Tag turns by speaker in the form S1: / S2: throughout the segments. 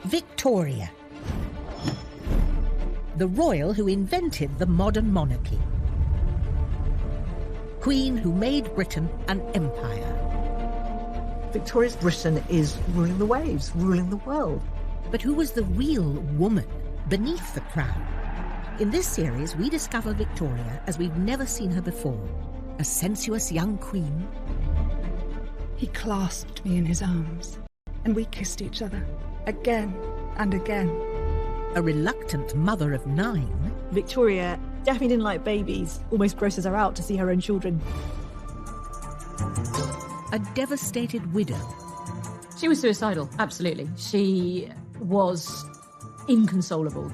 S1: Victoria, the royal who invented the modern monarchy. Queen who made Britain an empire.
S2: Victoria's Britain is ruling the waves, ruling the world.
S1: But who was the real woman beneath the crown? In this series, we discover Victoria as we've never seen her before. A sensuous young queen.
S3: He clasped me in his arms, and we kissed each other, again and again.
S1: A reluctant mother of 9.
S4: Victoria definitely didn't like babies, almost grosses her out to see her own children.
S1: A devastated widow.
S5: She was suicidal, absolutely. She was inconsolable.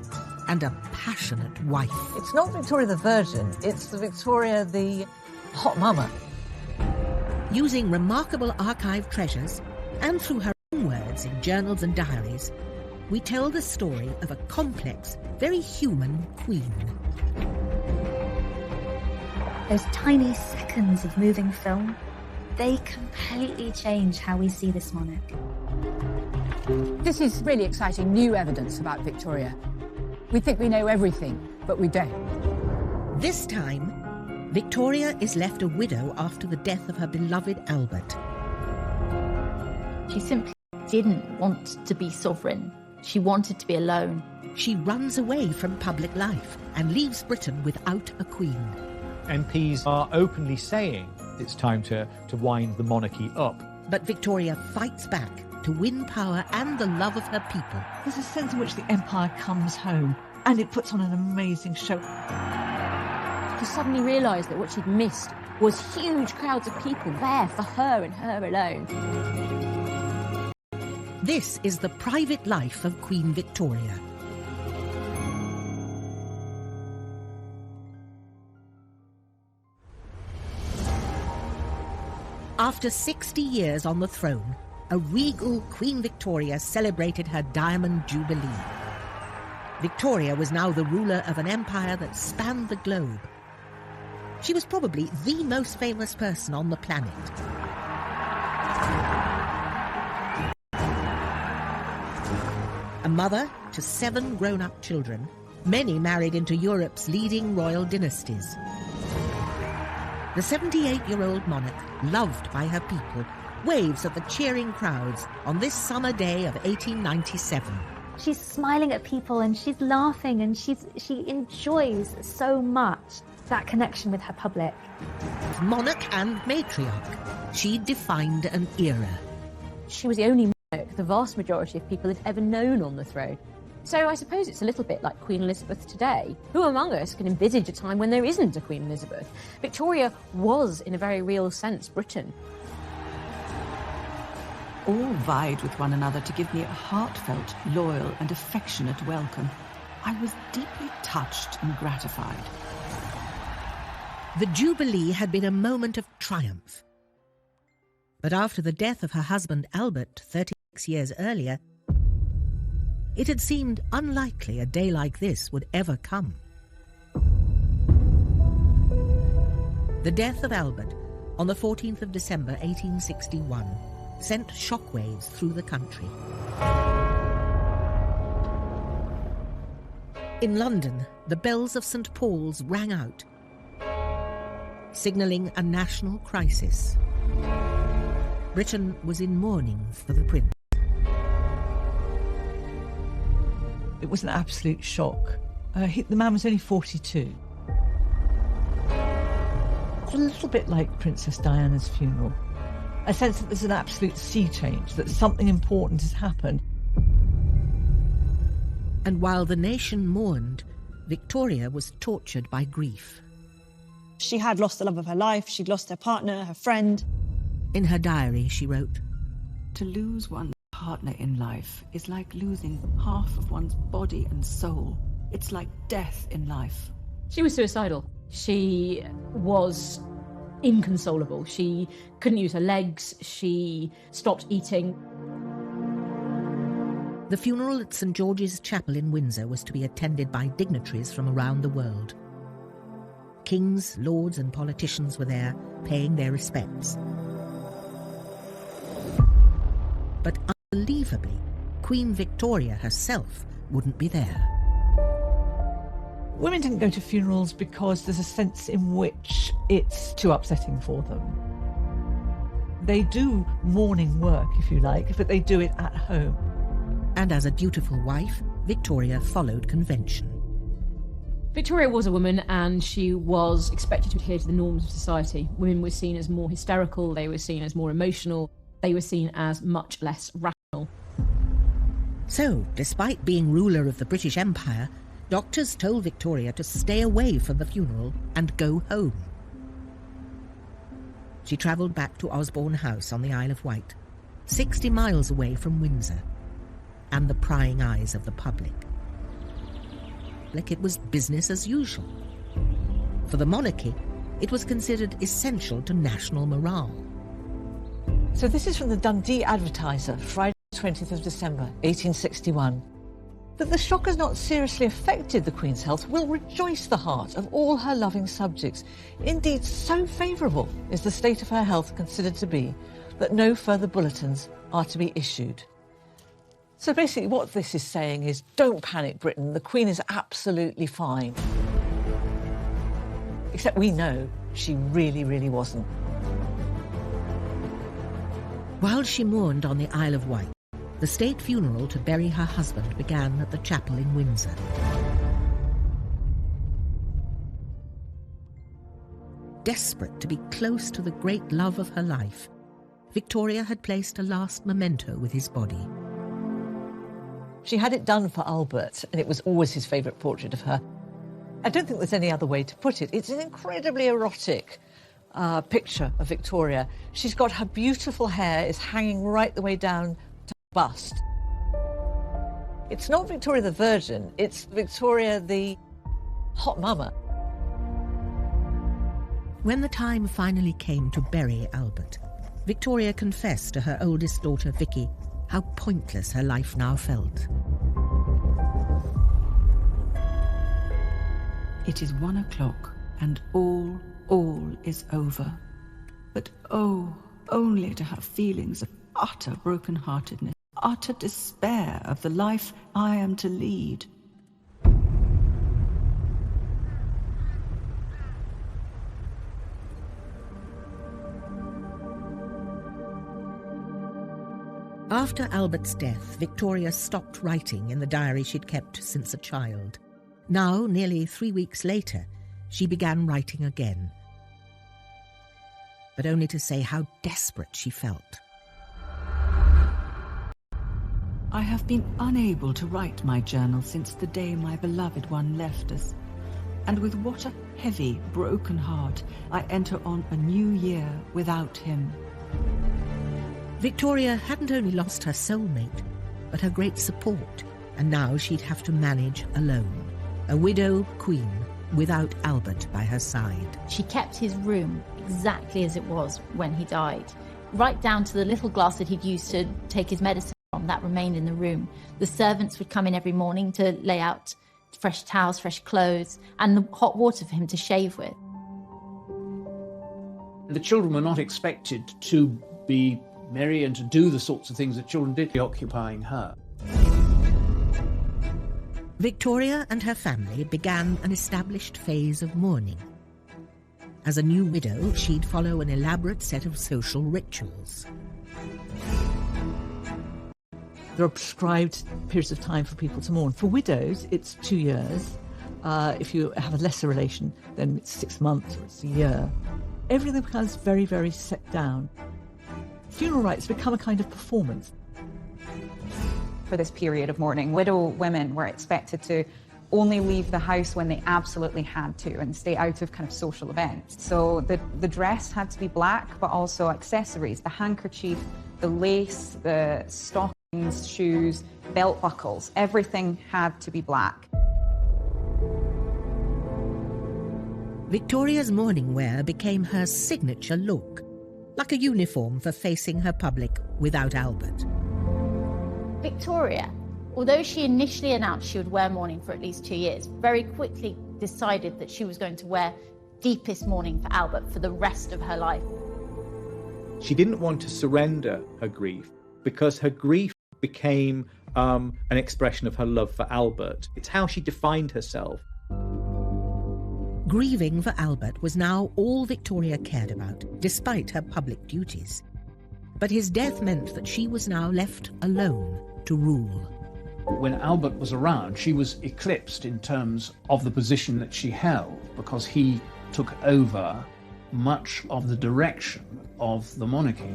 S1: And a passionate wife.
S2: It's not Victoria the Virgin, it's the Victoria the hot mama.
S1: Using remarkable archive treasures, and through her own words in journals and diaries, we tell the story of a complex, very human queen.
S6: Those tiny seconds of moving film, they completely change how we see this monarch.
S7: This is really exciting new evidence about Victoria. We think we know everything, but we don't.
S1: This time, Victoria is left a widow after the death of her beloved Albert.
S8: She simply didn't want to be sovereign. She wanted to be alone.
S1: She runs away from public life and leaves Britain without a queen.
S9: MPs are openly saying it's time to wind the monarchy up.
S1: But Victoria fights back to win power and the love of her people.
S2: There's a sense in which the empire comes home, and it puts on an amazing show.
S5: She suddenly realised that what she'd missed was huge crowds of people there for her and her alone.
S1: This is the private life of Queen Victoria. After 60 years on the throne, a regal Queen Victoria celebrated her Diamond Jubilee. Victoria was now the ruler of an empire that spanned the globe. She was probably the most famous person on the planet. A mother to 7 grown-up children, many married into Europe's leading royal dynasties. The 78-year-old monarch, loved by her people, waves at the cheering crowds on this summer day of 1897.
S6: She's smiling at people and she's laughing and she enjoys so much that connection with her public.
S1: Monarch and matriarch, she defined an era.
S5: She was the only monarch the vast majority of people had ever known on the throne. So I suppose it's a little bit like Queen Elizabeth today. Who among us can envisage a time when there isn't a Queen Elizabeth? Victoria was, in a very real sense, Britain.
S10: All vied with one another to give me a heartfelt, loyal and affectionate welcome. I was deeply touched and gratified.
S1: The Jubilee had been a moment of triumph. But after the death of her husband Albert 36 years earlier, it had seemed unlikely a day like this would ever come. The death of Albert on the 14th of December 1861 sent shockwaves through the country. In London, the bells of St. Paul's rang out, signalling a national crisis. Britain was in mourning for the prince.
S2: It was an absolute shock. The man was only 42. It's a little bit like Princess Diana's funeral. A sense that there's an absolute sea change, that something important has happened.
S1: And while the nation mourned, Victoria was tortured by grief.
S4: She had lost the love of her life, she'd lost her partner, her friend.
S1: In her diary, she wrote,
S10: "To lose one's partner in life is like losing half of one's body and soul. It's like death in life."
S5: She was suicidal. She was inconsolable. She couldn't use her legs. She stopped eating.
S1: The funeral at St. George's Chapel in Windsor was to be attended by dignitaries from around the world. Kings, lords and politicians were there, paying their respects. But unbelievably, Queen Victoria herself wouldn't be there.
S2: Women didn't go to funerals because there's a sense in which it's too upsetting for them. They do mourning work, if you like, but they do it at home.
S1: And as a dutiful wife, Victoria followed convention.
S5: Victoria was a woman and she was expected to adhere to the norms of society. Women were seen as more hysterical, they were seen as more emotional, they were seen as much less rational.
S1: So, despite being ruler of the British Empire, doctors told Victoria to stay away from the funeral and go home. She travelled back to Osborne House on the Isle of Wight, 60 miles away from Windsor and the prying eyes of the public. Like it was business as usual. For the monarchy, it was considered essential to national morale.
S2: So this is from the Dundee Advertiser, Friday 20th of December, 1861. That the shock has not seriously affected the Queen's health will rejoice the heart of all her loving subjects. Indeed, so favourable is the state of her health considered to be that no further bulletins are to be issued. So basically what this is saying is, don't panic, Britain, the Queen is absolutely fine. Except we know she really, really wasn't.
S1: While she mourned on the Isle of Wight, the state funeral to bury her husband began at the chapel in Windsor. Desperate to be close to the great love of her life, Victoria had placed a last memento with his body.
S2: She had it done for Albert, and it was always his favourite portrait of her. I don't think there's any other way to put it. It's an incredibly erotic picture of Victoria. She's got her beautiful hair is hanging right the way down to her bust. It's not Victoria the Virgin, it's Victoria the hot mama.
S1: When the time finally came to bury Albert, Victoria confessed to her oldest daughter, Vicky, how pointless her life now felt.
S10: It is 1 o'clock, and all is over. But oh, only to have feelings of utter broken-heartedness, utter despair of the life I am to lead.
S1: After Albert's death, Victoria stopped writing in the diary she'd kept since a child. Now, nearly 3 weeks later, she began writing again, but only to say how desperate she felt.
S10: I have been unable to write my journal since the day my beloved one left us, and with what a heavy, broken heart I enter on a new year without him.
S1: Victoria hadn't only lost her soulmate, but her great support, and now she'd have to manage alone, a widow queen without Albert by her side.
S8: She kept his room exactly as it was when he died, right down to the little glass that he'd used to take his medicine from. That remained in the room. The servants would come in every morning to lay out fresh towels, fresh clothes, and the hot water for him to shave with.
S11: The children were not expected to be merry and to do the sorts of things that children did, occupying her.
S1: Victoria and her family began an established phase of mourning. As a new widow, she'd follow an elaborate set of social rituals.
S2: There are prescribed periods of time for people to mourn. For widows, it's 2 years. If you have a lesser relation, then it's 6 months or it's a year. Everything becomes very, very set down. Funeral rites become a kind of performance.
S12: For this period of mourning, widow women were expected to only leave the house when they absolutely had to and stay out of kind of social events. So the dress had to be black, but also accessories, the handkerchief, the lace, the stockings, shoes, belt buckles, everything had to be black.
S1: Victoria's mourning wear became her signature look, like a uniform for facing her public without Albert.
S8: Victoria, although she initially announced she would wear mourning for at least 2 years, very quickly decided that she was going to wear deepest mourning for Albert for the rest of her life.
S9: She didn't want to surrender her grief because her grief became an expression of her love for Albert. It's how she defined herself.
S1: Grieving for Albert was now all Victoria cared about, despite her public duties. But his death meant that she was now left alone to rule.
S11: When Albert was around, she was eclipsed in terms of the position that she held, because he took over much of the direction of the monarchy.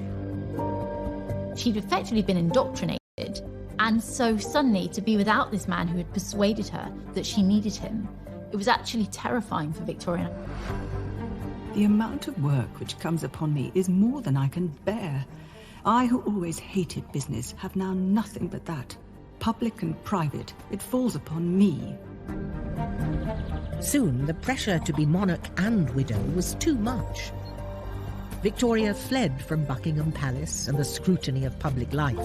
S8: She'd effectively been indoctrinated, and so suddenly to be without this man who had persuaded her that she needed him, it was actually terrifying for Victoria.
S10: The amount of work which comes upon me is more than I can bear. I, who always hated business, have now nothing but that. Public and private, it falls upon me.
S1: Soon the pressure to be monarch and widow was too much. Victoria fled from Buckingham Palace and the scrutiny of public life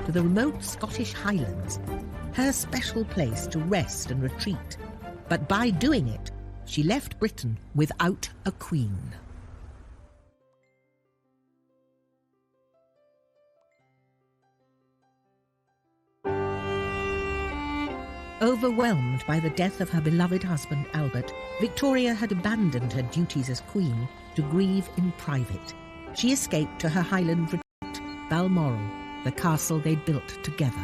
S1: to the remote Scottish Highlands, her special place to rest and retreat. But by doing it, she left Britain without a queen. Overwhelmed by the death of her beloved husband Albert, Victoria had abandoned her duties as queen to grieve in private. She escaped to her Highland retreat, Balmoral, the castle they'd built together.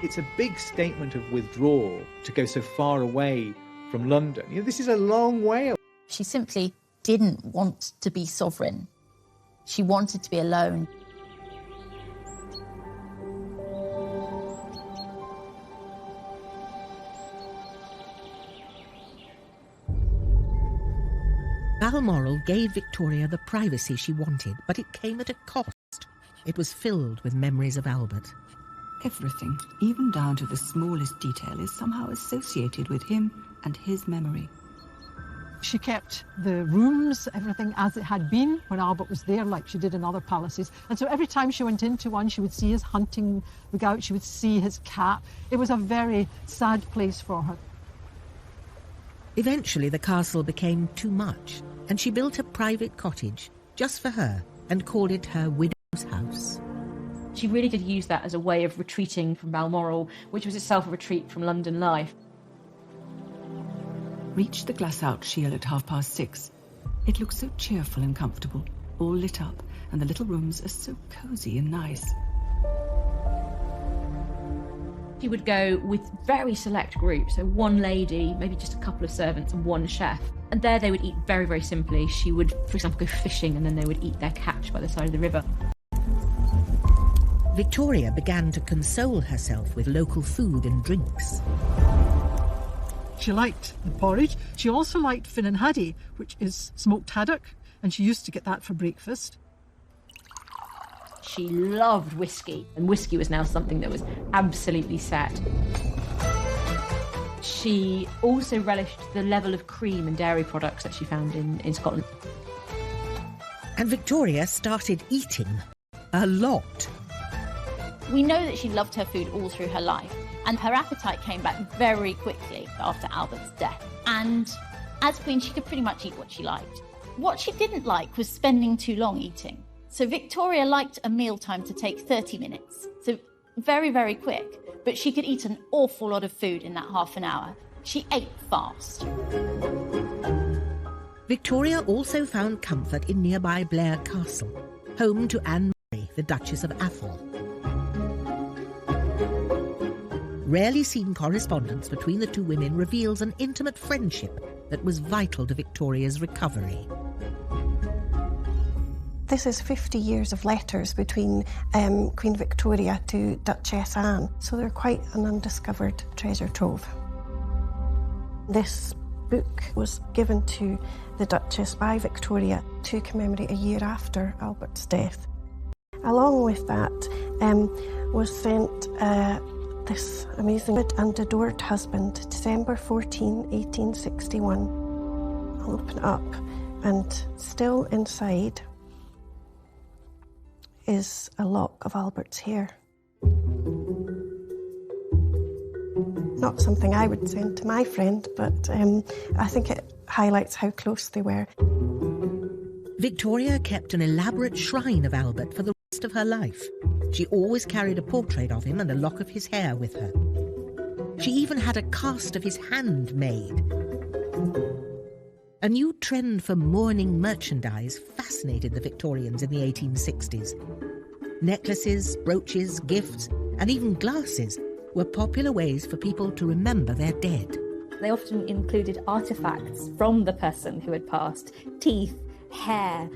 S9: It's a big statement of withdrawal to go so far away from London. You know, this is a long way.
S8: She simply didn't want to be sovereign. She wanted to be alone.
S1: Balmoral gave Victoria the privacy she wanted, but it came at a cost. It was filled with memories of Albert.
S10: Everything, even down to the smallest detail, is somehow associated with him and his memory.
S13: She kept the rooms, everything as it had been when Albert was there, like she did in other palaces. And so every time she went into one, she would see his hunting rig out, she would see his cap. It was a very sad place for her.
S1: Eventually, the castle became too much, and she built a private cottage just for her and called it her widow's house.
S5: She really did use that as a way of retreating from Balmoral, which was itself a retreat from London life.
S10: Reached the glass-out shield at 6:30. It looks so cheerful and comfortable, all lit up, and the little rooms are so cosy and nice.
S5: She would go with very select groups, so one lady, maybe just a couple of servants and one chef. And there they would eat very, very simply. She would, for example, go fishing and then they would eat their catch by the side of the river.
S1: Victoria began to console herself with local food and drinks.
S13: She liked the porridge. She also liked Finnan Haddie, which is smoked haddock, and she used to get that for breakfast.
S5: She loved whiskey, and whiskey was now something that was absolutely set. She also relished the level of cream and dairy products that she found in Scotland.
S1: And Victoria started eating a lot.
S8: We know that she loved her food all through her life, and her appetite came back very quickly after Albert's death. And as queen, she could pretty much eat what she liked. What she didn't like was spending too long eating. So Victoria liked a mealtime to take 30 minutes, so very, very quick. But she could eat an awful lot of food in that half an hour. She ate fast.
S1: Victoria also found comfort in nearby Blair Castle, home to Anne Murray, the Duchess of Atholl. Rarely seen correspondence between the two women reveals an intimate friendship that was vital to Victoria's recovery.
S14: This is 50 years of letters between Queen Victoria to Duchess Anne, so they're quite an undiscovered treasure trove. This book was given to the Duchess by Victoria to commemorate a year after Albert's death. Along with that was sent this amazing and adored husband, December 14, 1861. I'll open it up, and still inside is a lock of Albert's hair. Not something I would send to my friend, but I think it highlights how close they were.
S1: Victoria kept an elaborate shrine of Albert for the rest of her life. She always carried a portrait of him and a lock of his hair with her. She even had a cast of his hand made. A new trend for mourning merchandise fascinated the Victorians in the 1860s. Necklaces, brooches, gifts, and even glasses were popular ways for people to remember their dead.
S6: They often included artifacts from the person who had passed. Teeth, hair,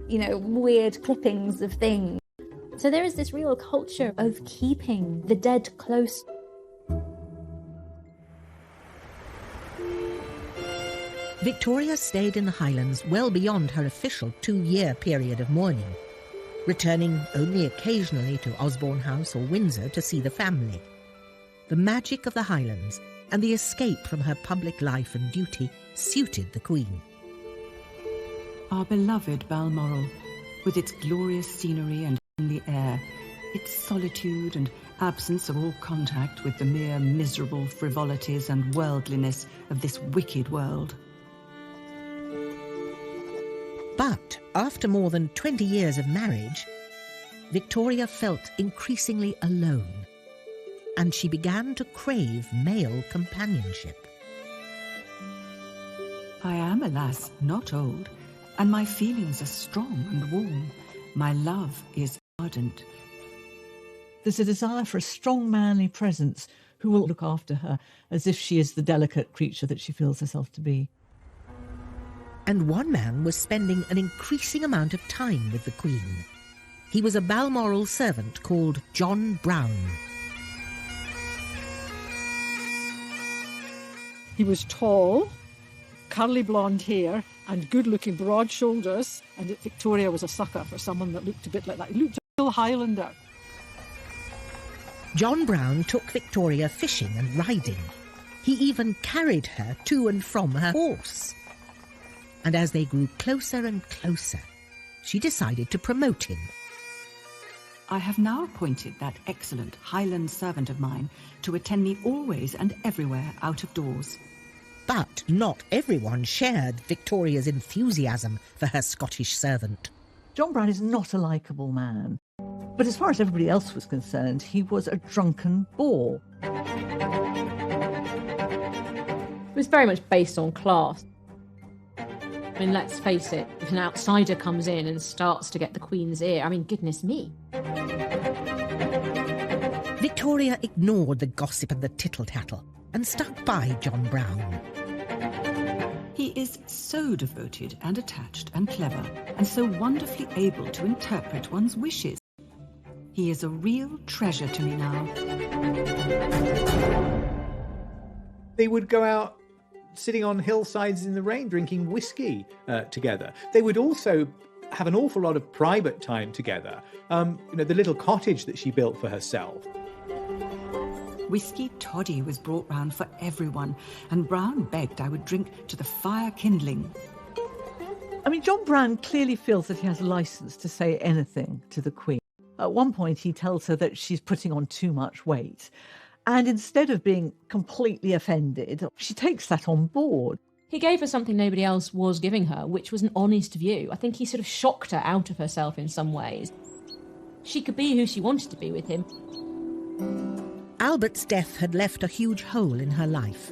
S6: weird clippings of things. So there is this real culture of keeping the dead close.
S1: Victoria stayed in the Highlands well beyond her official 2-year period of mourning, returning only occasionally to Osborne House or Windsor to see the family. The magic of the Highlands and the escape from her public life and duty suited the Queen.
S10: Our beloved Balmoral, with its glorious scenery and the air, its solitude and absence of all contact with the mere miserable frivolities and worldliness of this wicked world.
S1: But after more than 20 years of marriage, Victoria felt increasingly alone, and she began to crave male companionship.
S10: I am, alas, not old, and my feelings are strong and warm. My love is ardent.
S2: There's a desire for a strong manly presence who will look after her as if she is the delicate creature that she feels herself to be.
S1: And one man was spending an increasing amount of time with the Queen. He was a Balmoral servant called John Brown.
S13: He was tall, curly blonde hair and good-looking broad shoulders, and Victoria was a sucker for someone that looked a bit like that. He looked a real Highlander.
S1: John Brown took Victoria fishing and riding. He even carried her to and from her horse. And as they grew closer and closer, she decided to promote him.
S10: I have now appointed that excellent Highland servant of mine to attend me always and everywhere out of doors.
S1: But not everyone shared Victoria's enthusiasm for her Scottish servant.
S2: John Brown is not a likeable man, but as far as everybody else was concerned, he was a drunken bore.
S5: It was very much based on class. I mean, let's face it, if an outsider comes in and starts to get the Queen's ear, I mean, goodness me.
S1: Victoria ignored the gossip and the tittle-tattle and stuck by John Brown.
S10: He is so devoted and attached and clever, and so wonderfully able to interpret one's wishes. He is a real treasure to me now.
S9: They would go out sitting on hillsides in the rain, drinking whiskey together. They would also have an awful lot of private time together. The little cottage that she built for herself.
S10: Whiskey toddy was brought round for everyone, and Brown begged I would drink to the fire kindling.
S2: I mean, John Brown clearly feels that he has license to say anything to the Queen. At one point, he tells her that she's putting on too much weight. And instead of being completely offended, she takes that on board.
S5: He gave her something nobody else was giving her, which was an honest view. I think he sort of shocked her out of herself in some ways. She could be who she wanted to be with him.
S1: Albert's death had left a huge hole in her life,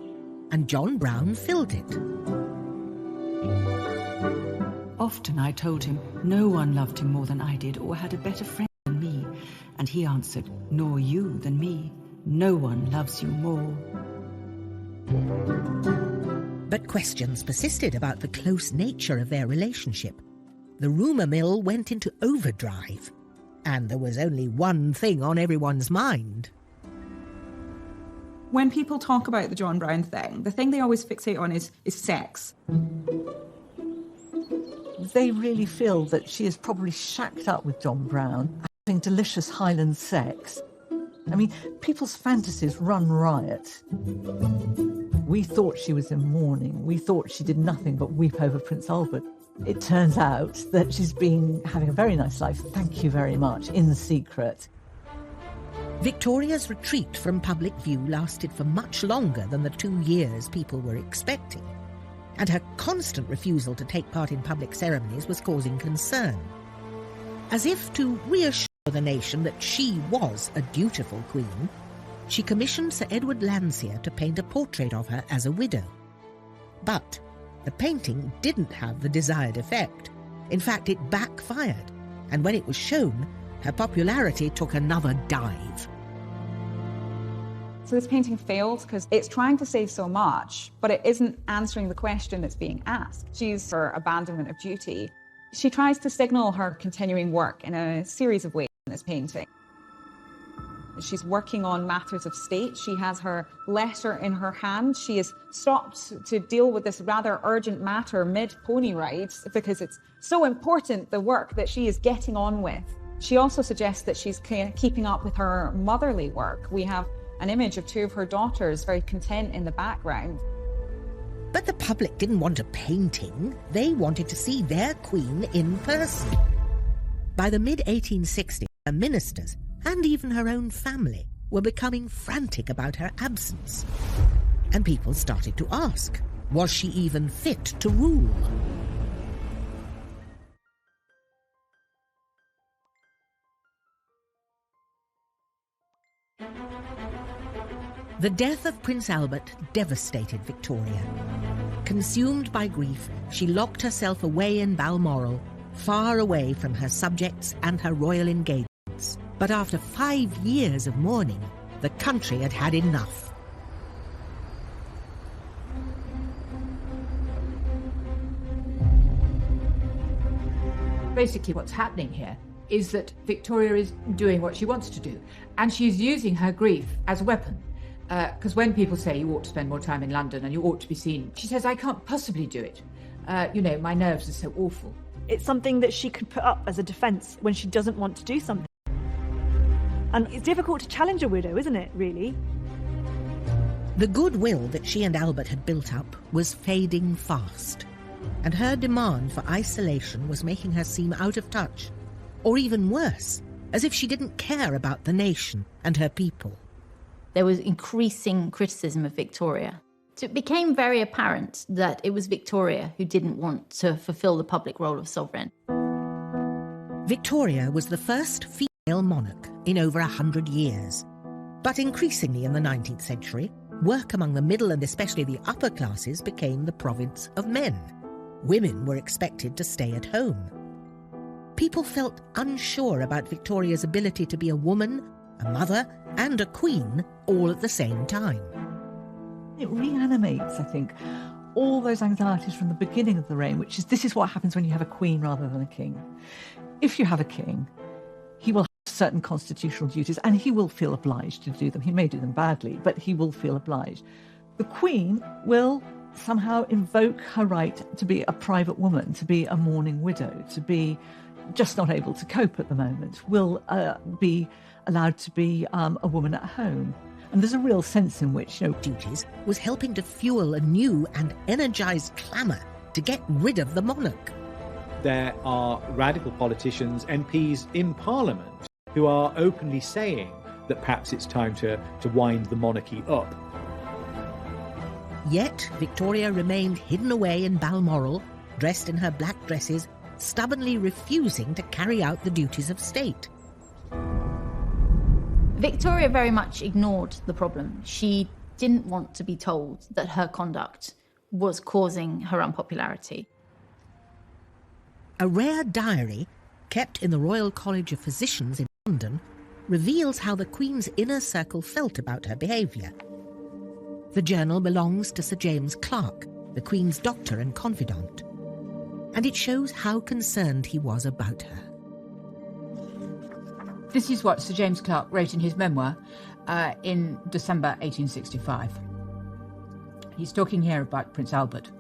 S1: and John Brown filled it.
S10: Often I told him no one loved him more than I did or had a better friend than me, and he answered, nor you than me. No one loves you more.
S1: But questions persisted about the close nature of their relationship. The rumour mill went into overdrive, and there was only one thing on everyone's mind.
S12: When people talk about the John Brown thing, the thing they always fixate on is sex.
S2: They really feel that she is probably shacked up with John Brown, having delicious Highland sex. I mean, people's fantasies run riot. We thought she was in mourning. We thought she did nothing but weep over Prince Albert. It turns out that she's been having a very nice life, thank you very much, in secret.
S1: Victoria's retreat from public view lasted for much longer than the 2 years people were expecting. and her constant refusal to take part in public ceremonies was causing concern. As if to reassure the nation that she was a dutiful queen, she commissioned Sir Edward Landseer to paint a portrait of her as a widow. But the painting didn't have the desired effect. In fact, it backfired, and when it was shown, her popularity took another dive.
S12: So this painting failed because it's trying to say so much, but it isn't answering the question that's being asked. She's for abandonment of duty. She tries to signal her continuing work in a series of ways in this painting. She's working on matters of state. She has her letter in her hand. She has stopped to deal with this rather urgent matter mid-pony rides because it's so important, the work that she is getting on with. She also suggests that she's keeping up with her motherly work. We have an image of two of her daughters very content in the background.
S1: But the public didn't want a painting. They wanted to see their queen in person. By the mid-1860s, her ministers and even her own family were becoming frantic about her absence. And people started to ask, was she even fit to rule? The death of Prince Albert devastated Victoria. Consumed by grief, she locked herself away in Balmoral, far away from her subjects and her royal engagements. But after 5 years of mourning, the country had had enough.
S7: Basically, what's happening here is that Victoria is doing what she wants to do, and she's using her grief as a weapon. Because when people say you ought to spend more time in London and you ought to be seen, she says, I can't possibly do it. My nerves are so awful.
S4: It's something that she could put up as a defence when she doesn't want to do something. And it's difficult to challenge a widow, isn't it, really?
S1: The goodwill that she and Albert had built up was fading fast, and her demand for isolation was making her seem out of touch, or even worse, as if she didn't care about the nation and her people.
S8: There was increasing criticism of Victoria. So it became very apparent that it was Victoria who didn't want to fulfill the public role of sovereign.
S1: Victoria was the first female monarch in over 100 years. But increasingly in the 19th century, work among the middle and especially the upper classes became the province of men. Women were expected to stay at home. People felt unsure about Victoria's ability to be a woman, a mother, and a queen all at the same time.
S2: It reanimates, I think, all those anxieties from the beginning of the reign, which is this is what happens when you have a queen rather than a king. If you have a king, he will have certain constitutional duties and he will feel obliged to do them. He may do them badly, but he will feel obliged. The queen will somehow invoke her right to be a private woman, to be a mourning widow, to be just not able to cope at the moment, will be allowed to be a woman at home. And there's a real sense in which,
S1: duties was helping to fuel a new and energised clamour to get rid of the monarch.
S9: There are radical politicians, MPs in Parliament, who are openly saying that perhaps it's time to wind the monarchy up.
S1: Yet Victoria remained hidden away in Balmoral, dressed in her black dresses, stubbornly refusing to carry out the duties of state.
S8: Victoria very much ignored the problem. She didn't want to be told that her conduct was causing her unpopularity.
S1: A rare diary, kept in the Royal College of Physicians in London, reveals how the Queen's inner circle felt about her behaviour. The journal belongs to Sir James Clark, the Queen's doctor and confidant, and it shows how concerned he was about her.
S7: This is what Sir James Clark wrote in his memoir in December 1865. He's talking here about Prince Albert.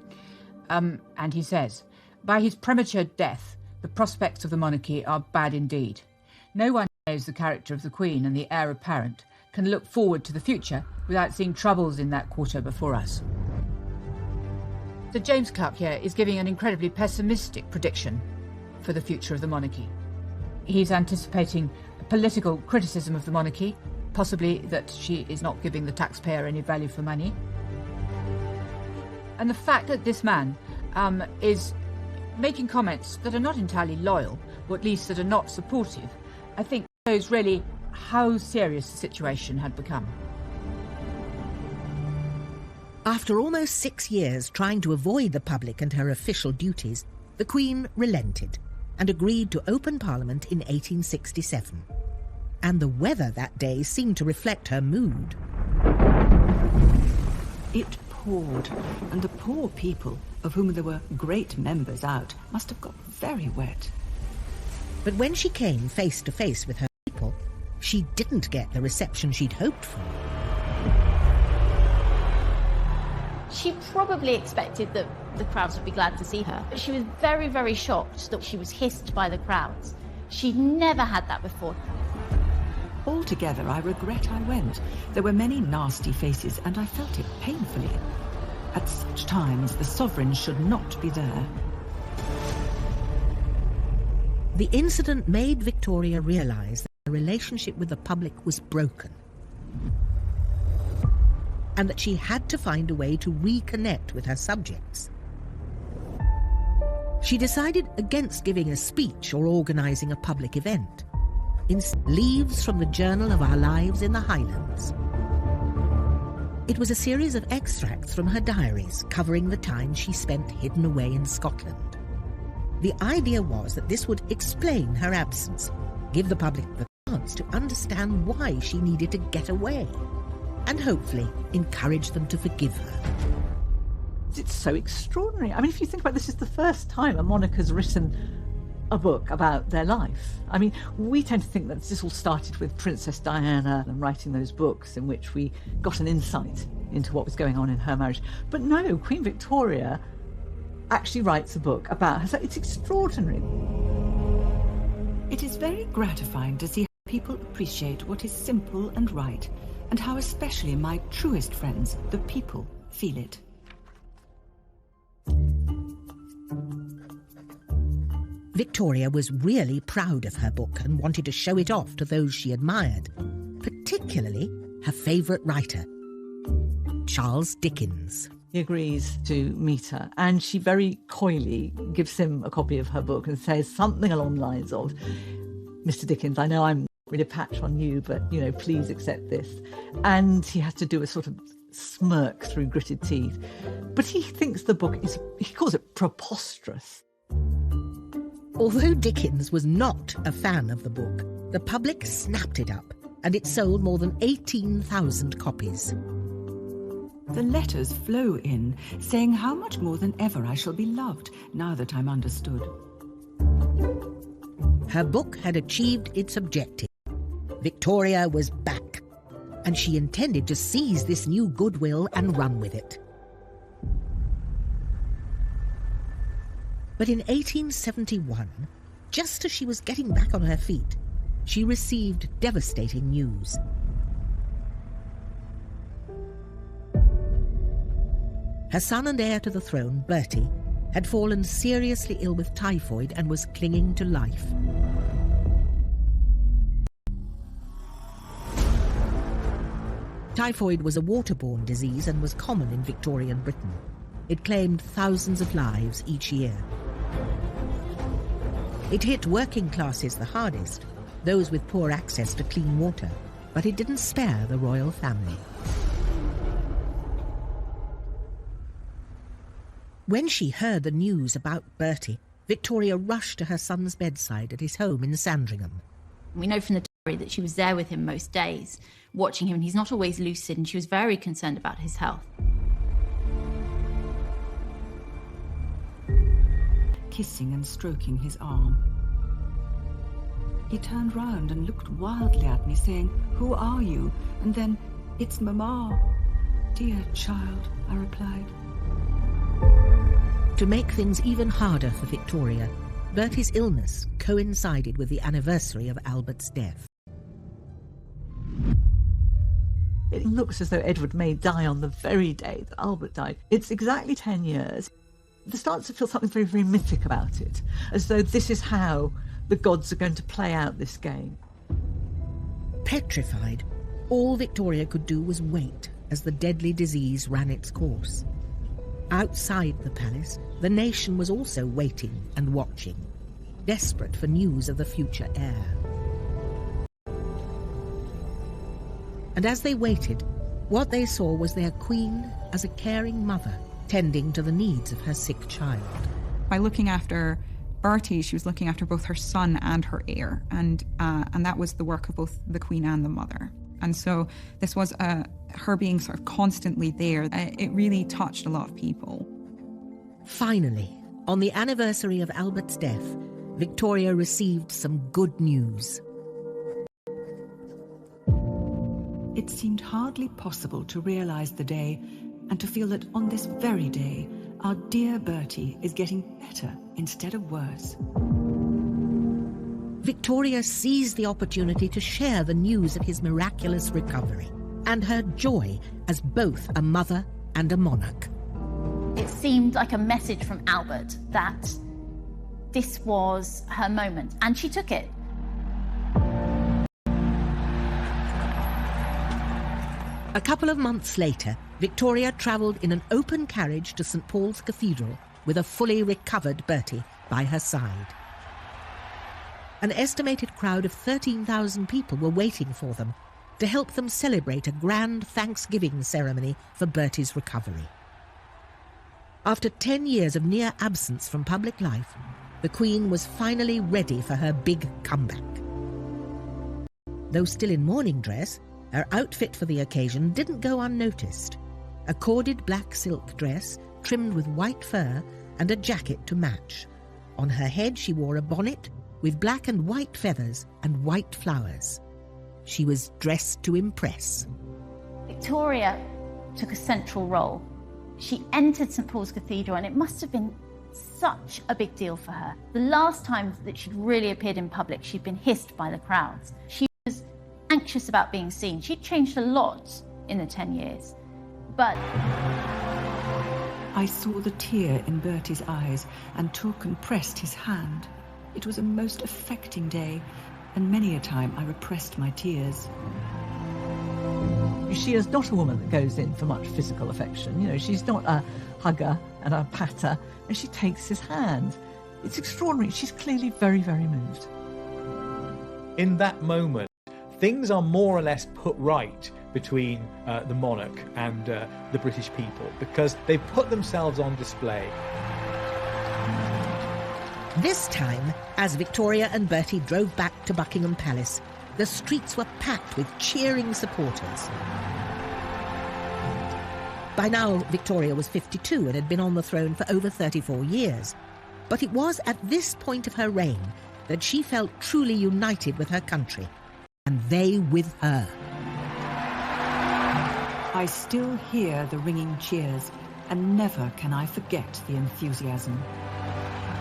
S7: And he says, by his premature death, the prospects of the monarchy are bad indeed. No one who knows the character of the Queen and the heir apparent can look forward to the future without seeing troubles in that quarter before us. Sir James Clark here is giving an incredibly pessimistic prediction for the future of the monarchy. He's anticipating political criticism of the monarchy, possibly that she is not giving the taxpayer any value for money. And the fact that this man is making comments that are not entirely loyal, or at least that are not supportive, I think shows really how serious the situation had become.
S1: After almost 6 years trying to avoid the public and her official duties, the Queen relented and agreed to open Parliament in 1867. And the weather that day seemed to reflect her mood.
S10: It poured, and the poor people, of whom there were great numbers out, must have got very wet.
S1: But when she came face to face with her people, she didn't get the reception she'd hoped for.
S8: She probably expected that the crowds would be glad to see her, but she was very, very shocked that she was hissed by the crowds. She'd never had that before.
S10: Altogether, I regret I went. There were many nasty faces, and I felt it painfully. At such times, the sovereign should not be there.
S1: The incident made Victoria realise that her relationship with the public was broken, and that she had to find a way to reconnect with her subjects. She decided against giving a speech or organising a public event. Instead, leaves from the Journal of Our Lives in the Highlands. It was a series of extracts from her diaries covering the time she spent hidden away in Scotland. The idea was that this would explain her absence, give the public the chance to understand why she needed to get away, and hopefully encourage them to forgive her.
S2: It's so extraordinary. I mean, if you think about this, is the first time a monarch has written a book about their life. I mean, we tend to think that this all started with Princess Diana and writing those books in which we got an insight into what was going on in her marriage. But no, Queen Victoria actually writes a book about her. So it's extraordinary.
S10: It is very gratifying to see how people appreciate what is simple and right, and how especially my truest friends, the people, feel it.
S1: Victoria was really proud of her book and wanted to show it off to those she admired, particularly her favourite writer, Charles Dickens.
S2: He agrees to meet her, and she very coyly gives him a copy of her book and says something along the lines of, "Mr. Dickens, I know I'm not really a patch on you, but, please accept this." And he has to do a sort of smirk through gritted teeth. But he thinks the book is, he calls it preposterous.
S1: Although Dickens was not a fan of the book, the public snapped it up, and it sold more than 18,000 copies.
S10: The letters flow in, saying how much more than ever I shall be loved, now that I'm understood.
S1: Her book had achieved its objective. Victoria was back, and she intended to seize this new goodwill and run with it. But in 1871, just as she was getting back on her feet, she received devastating news. Her son and heir to the throne, Bertie, had fallen seriously ill with typhoid and was clinging to life. Typhoid was a waterborne disease and was common in Victorian Britain. It claimed thousands of lives each year. It hit working classes the hardest, those with poor access to clean water, but it didn't spare the royal family. When she heard the news about Bertie, Victoria rushed to her son's bedside at his home in Sandringham.
S8: We know from the diary that she was there with him most days, watching him, and he's not always lucid, and she was very concerned about his health.
S10: Kissing and stroking his arm. He turned round and looked wildly at me, saying, "Who are you?" And then, "It's Mamma." "Dear child," I replied.
S1: To make things even harder for Victoria, Bertie's illness coincided with the anniversary of Albert's death.
S2: It looks as though Edward may die on the very day that Albert died. It's exactly 10 years. There starts to feel something very, very mythic about it, as though this is how the gods are going to play out this game.
S1: Petrified, all Victoria could do was wait as the deadly disease ran its course. Outside the palace, the nation was also waiting and watching, desperate for news of the future heir. And as they waited, what they saw was their queen as a caring mother, tending to the needs of her sick child.
S12: By looking after Bertie, she was looking after both her son and her heir, and that was the work of both the queen and the mother. And so this was her being sort of constantly there. It really touched a lot of people.
S1: Finally, on the anniversary of Albert's death, Victoria received some good news.
S10: It seemed hardly possible to realise the day and to feel that on this very day, our dear Bertie is getting better instead of worse.
S1: Victoria seized the opportunity to share the news of his miraculous recovery and her joy as both a mother and a monarch.
S8: It seemed like a message from Albert that this was her moment, and she took it.
S1: A couple of months later, Victoria travelled in an open carriage to St Paul's Cathedral with a fully recovered Bertie by her side. An estimated crowd of 13,000 people were waiting for them to help them celebrate a grand Thanksgiving ceremony for Bertie's recovery. After 10 years of near absence from public life, the Queen was finally ready for her big comeback. Though still in mourning dress, her outfit for the occasion didn't go unnoticed. A corded black silk dress trimmed with white fur and a jacket to match. On her head she wore a bonnet with black and white feathers and white flowers. She was dressed to impress.
S8: Victoria took a central role. She entered St Paul's Cathedral, and it must have been such a big deal for her. The last time that she'd really appeared in public, she'd been hissed by the crowds. She was anxious about being seen. She'd changed a lot in the 10 years, but...
S10: I saw the tear in Bertie's eyes and took and pressed his hand. It was a most affecting day, and many a time I repressed my tears.
S2: She is not a woman that goes in for much physical affection. You know, she's not a hugger and a patter, and she takes his hand. It's extraordinary. She's clearly very, very moved.
S9: In that moment, things are more or less put right between the monarch and the British people, because they've put themselves on display.
S1: This time, as Victoria and Bertie drove back to Buckingham Palace, the streets were packed with cheering supporters. By now, Victoria was 52 and had been on the throne for over 34 years. But it was at this point of her reign that she felt truly united with her country, and they with her.
S10: I still hear the ringing cheers, and never can I forget the enthusiasm.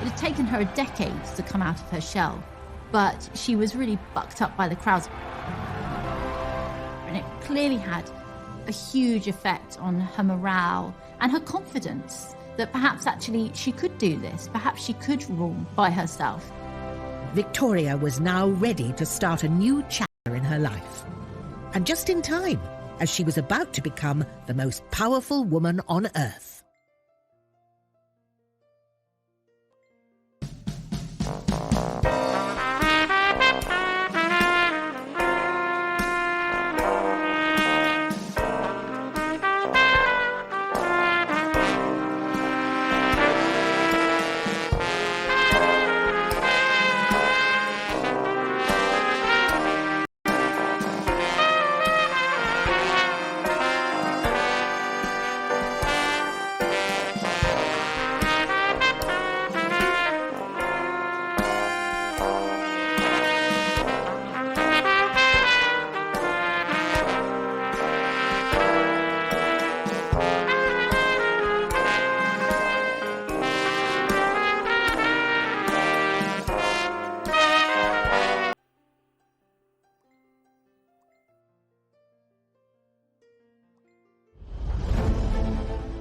S8: It had taken her a decade to come out of her shell, but she was really bucked up by the crowds. And it clearly had a huge effect on her morale and her confidence that perhaps actually she could do this, perhaps she could rule by herself.
S1: Victoria was now ready to start a new chapter in her life. And just in time, as she was about to become the most powerful woman on earth.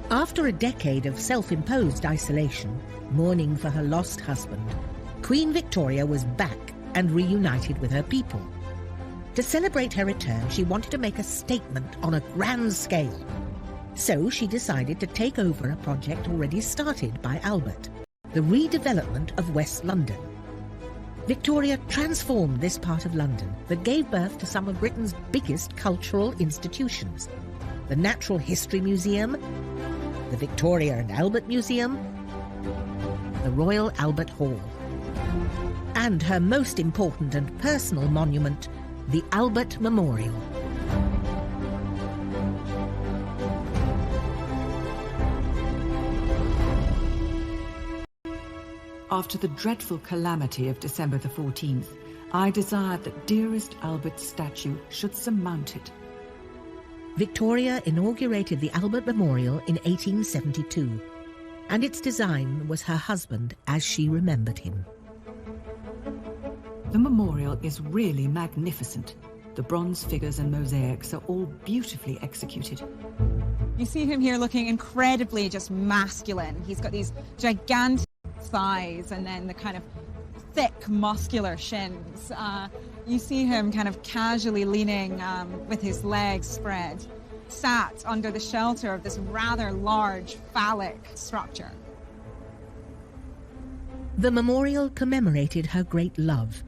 S1: After a decade of self-imposed isolation, mourning for her lost husband, Queen Victoria was back and reunited with her people. To celebrate her return, she wanted to make a statement on a grand scale. So she decided to take over a project already started by Albert, the redevelopment of West London. Victoria transformed this part of London that gave birth to some of Britain's biggest cultural institutions: the Natural History Museum, the Victoria and Albert Museum, the Royal Albert Hall, and her most important and personal monument, the Albert Memorial.
S10: After the dreadful calamity of December the 14th, I desired that dearest Albert's statue should surmount it.
S1: Victoria inaugurated the Albert Memorial in 1872, and its design was her husband as she remembered him.
S10: The memorial is really magnificent. The bronze figures and mosaics are all beautifully executed.
S12: You see him here looking incredibly just masculine. He's got these gigantic thighs and then the kind of thick muscular shins. You see him kind of casually leaning with his legs spread, sat under the shelter of this rather large phallic structure.
S1: The memorial commemorated her great love,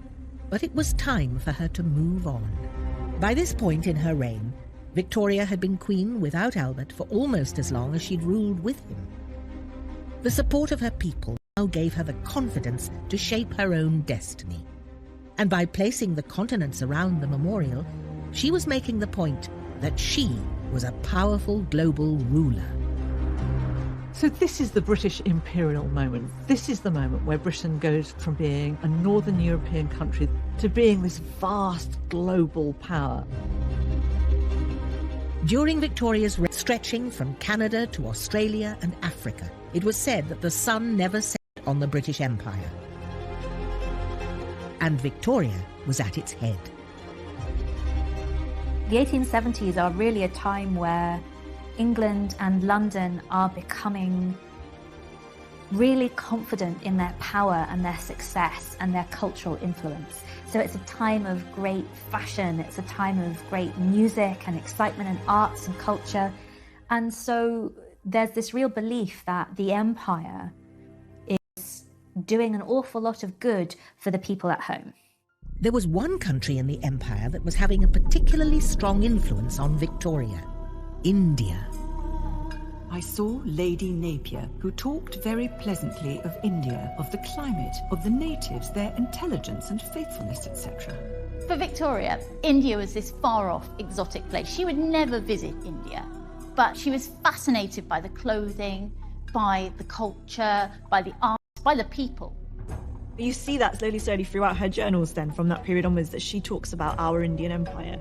S1: but it was time for her to move on. By this point in her reign, Victoria had been queen without Albert for almost as long as she'd ruled with him. The support of her people now gave her the confidence to shape her own destiny. And by placing the continents around the memorial, she was making the point that she was a powerful global ruler.
S2: So this is the British imperial moment. This is the moment where Britain goes from being a northern European country to being this vast global power.
S1: During Victoria's reign, stretching from Canada to Australia and Africa, it was said that the sun never set on the British Empire. And Victoria was at its head.
S6: The 1870s are really a time where England and London are becoming really confident in their power and their success and their cultural influence. So it's a time of great fashion, it's a time of great music and excitement and arts and culture. And so there's this real belief that the empire is doing an awful lot of good for the people at home.
S1: There was one country in the empire that was having a particularly strong influence on Victoria: India.
S10: I saw Lady Napier, who talked very pleasantly of India, of the climate, of the natives, their intelligence and faithfulness, etc.
S8: For Victoria, India was this far-off, exotic place. She would never visit India, but she was fascinated by the clothing, by the culture, by the art, by the people.
S4: You see that slowly throughout her journals then, from that period onwards, that she talks about our Indian empire,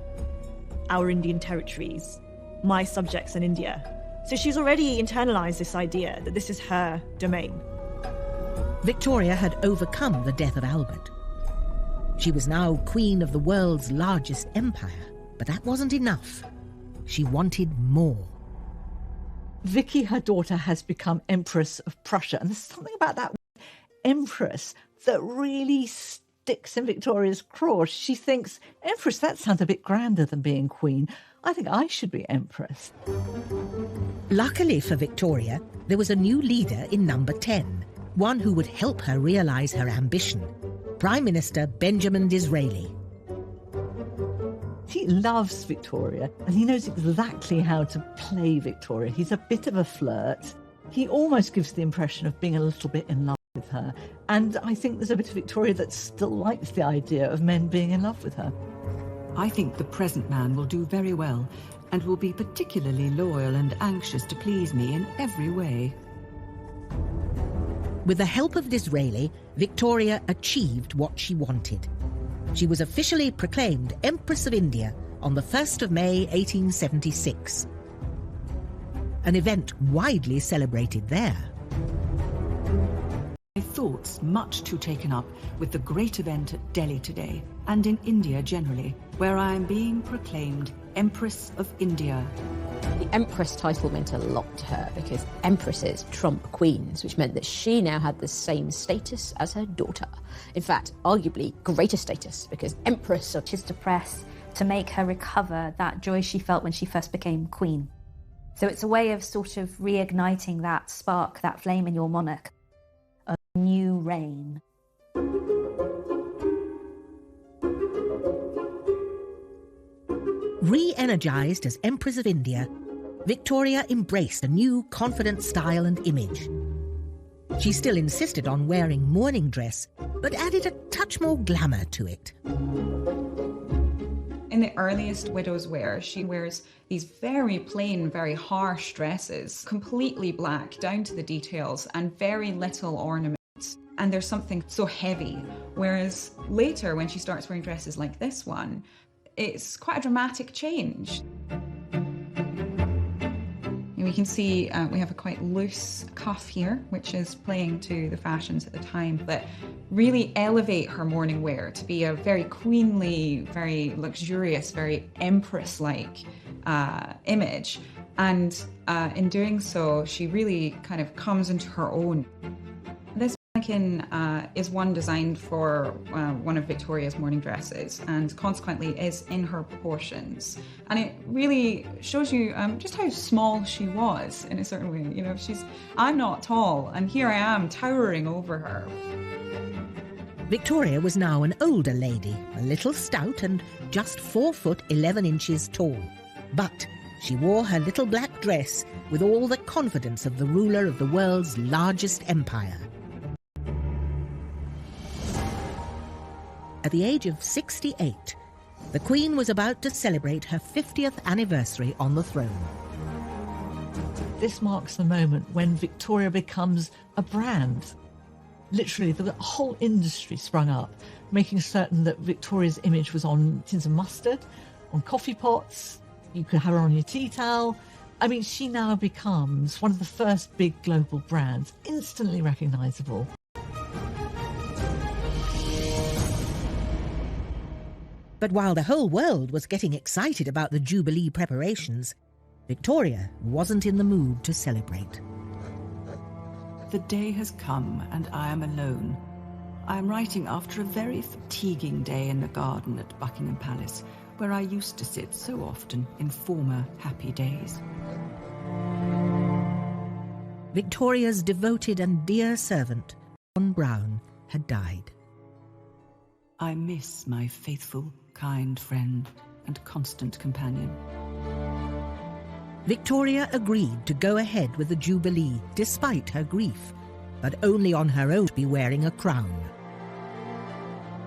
S4: our Indian territories, my subjects in India. So she's already internalized this idea that this is her domain.
S1: Victoria had overcome the death of Albert. She was now queen of the world's largest empire, but that wasn't enough. She wanted more.
S2: Vicky, her daughter, has become Empress of Prussia, and there's something about that Empress that really sticks in Victoria's craw. She thinks, Empress, that sounds a bit grander than being queen. I think I should be Empress.
S1: Luckily for Victoria, there was a new leader in number 10, one who would help her realise her ambition: Prime Minister Benjamin Disraeli.
S2: He loves Victoria, and he knows exactly how to play Victoria. He's a bit of a flirt. He almost gives the impression of being a little bit in love with her. And I think there's a bit of Victoria that still likes the idea of men being in love with her.
S10: I think the present man will do very well and will be particularly loyal and anxious to please me in every way.
S1: With the help of Disraeli, Victoria achieved what she wanted. She was officially proclaimed Empress of India on the 1st of May 1876. An event widely celebrated there.
S10: My thoughts much too taken up with the great event at Delhi today, and in India generally, where I am being proclaimed Empress of India.
S5: The Empress title meant a lot to her because empresses trump queens, which meant that she now had the same status as her daughter. In fact, arguably greater status, because Empress
S6: is to press to make her recover that joy she felt when she first became queen. So it's a way of sort of reigniting that spark, that flame in your monarch. A new reign.
S1: Re-energized as Empress of India, Victoria embraced a new confident style and image. She still insisted on wearing mourning dress, but added a touch more glamour to it.
S12: In the earliest widow's wear, she wears these very plain, very harsh dresses, completely black down to the details and very little ornament. And there's something so heavy. Whereas later, when she starts wearing dresses like this one, it's quite a dramatic change. We can see we have a quite loose cuff here, which is playing to the fashions at the time, but really elevate her mourning wear to be a very queenly, very luxurious, very empress-like image. And in doing so, she really kind of comes into her own. This mannequin is one designed for one of Victoria's mourning dresses, and consequently is in her proportions. And it really shows you just how small she was in a certain way. You know, I'm not tall, and here I am towering over her.
S1: Victoria was now an older lady, a little stout and just 4 foot 11 inches tall. But she wore her little black dress with all the confidence of the ruler of the world's largest empire. At the age of 68, the Queen was about to celebrate her 50th anniversary on the throne.
S2: This marks the moment when Victoria becomes a brand. Literally, the whole industry sprung up, making certain that Victoria's image was on tins of mustard, on coffee pots. You could have her on your tea towel. I mean, she now becomes one of the first big global brands, instantly recognisable.
S1: But while the whole world was getting excited about the Jubilee preparations, Victoria wasn't in the mood to celebrate.
S10: The day has come and I am alone. I am writing after a very fatiguing day in the garden at Buckingham Palace, where I used to sit so often in former happy days.
S1: Victoria's devoted and dear servant, John Brown, had died.
S10: I miss my faithful, kind friend and constant companion.
S1: Victoria agreed to go ahead with the Jubilee despite her grief, but only on her own to be wearing a crown.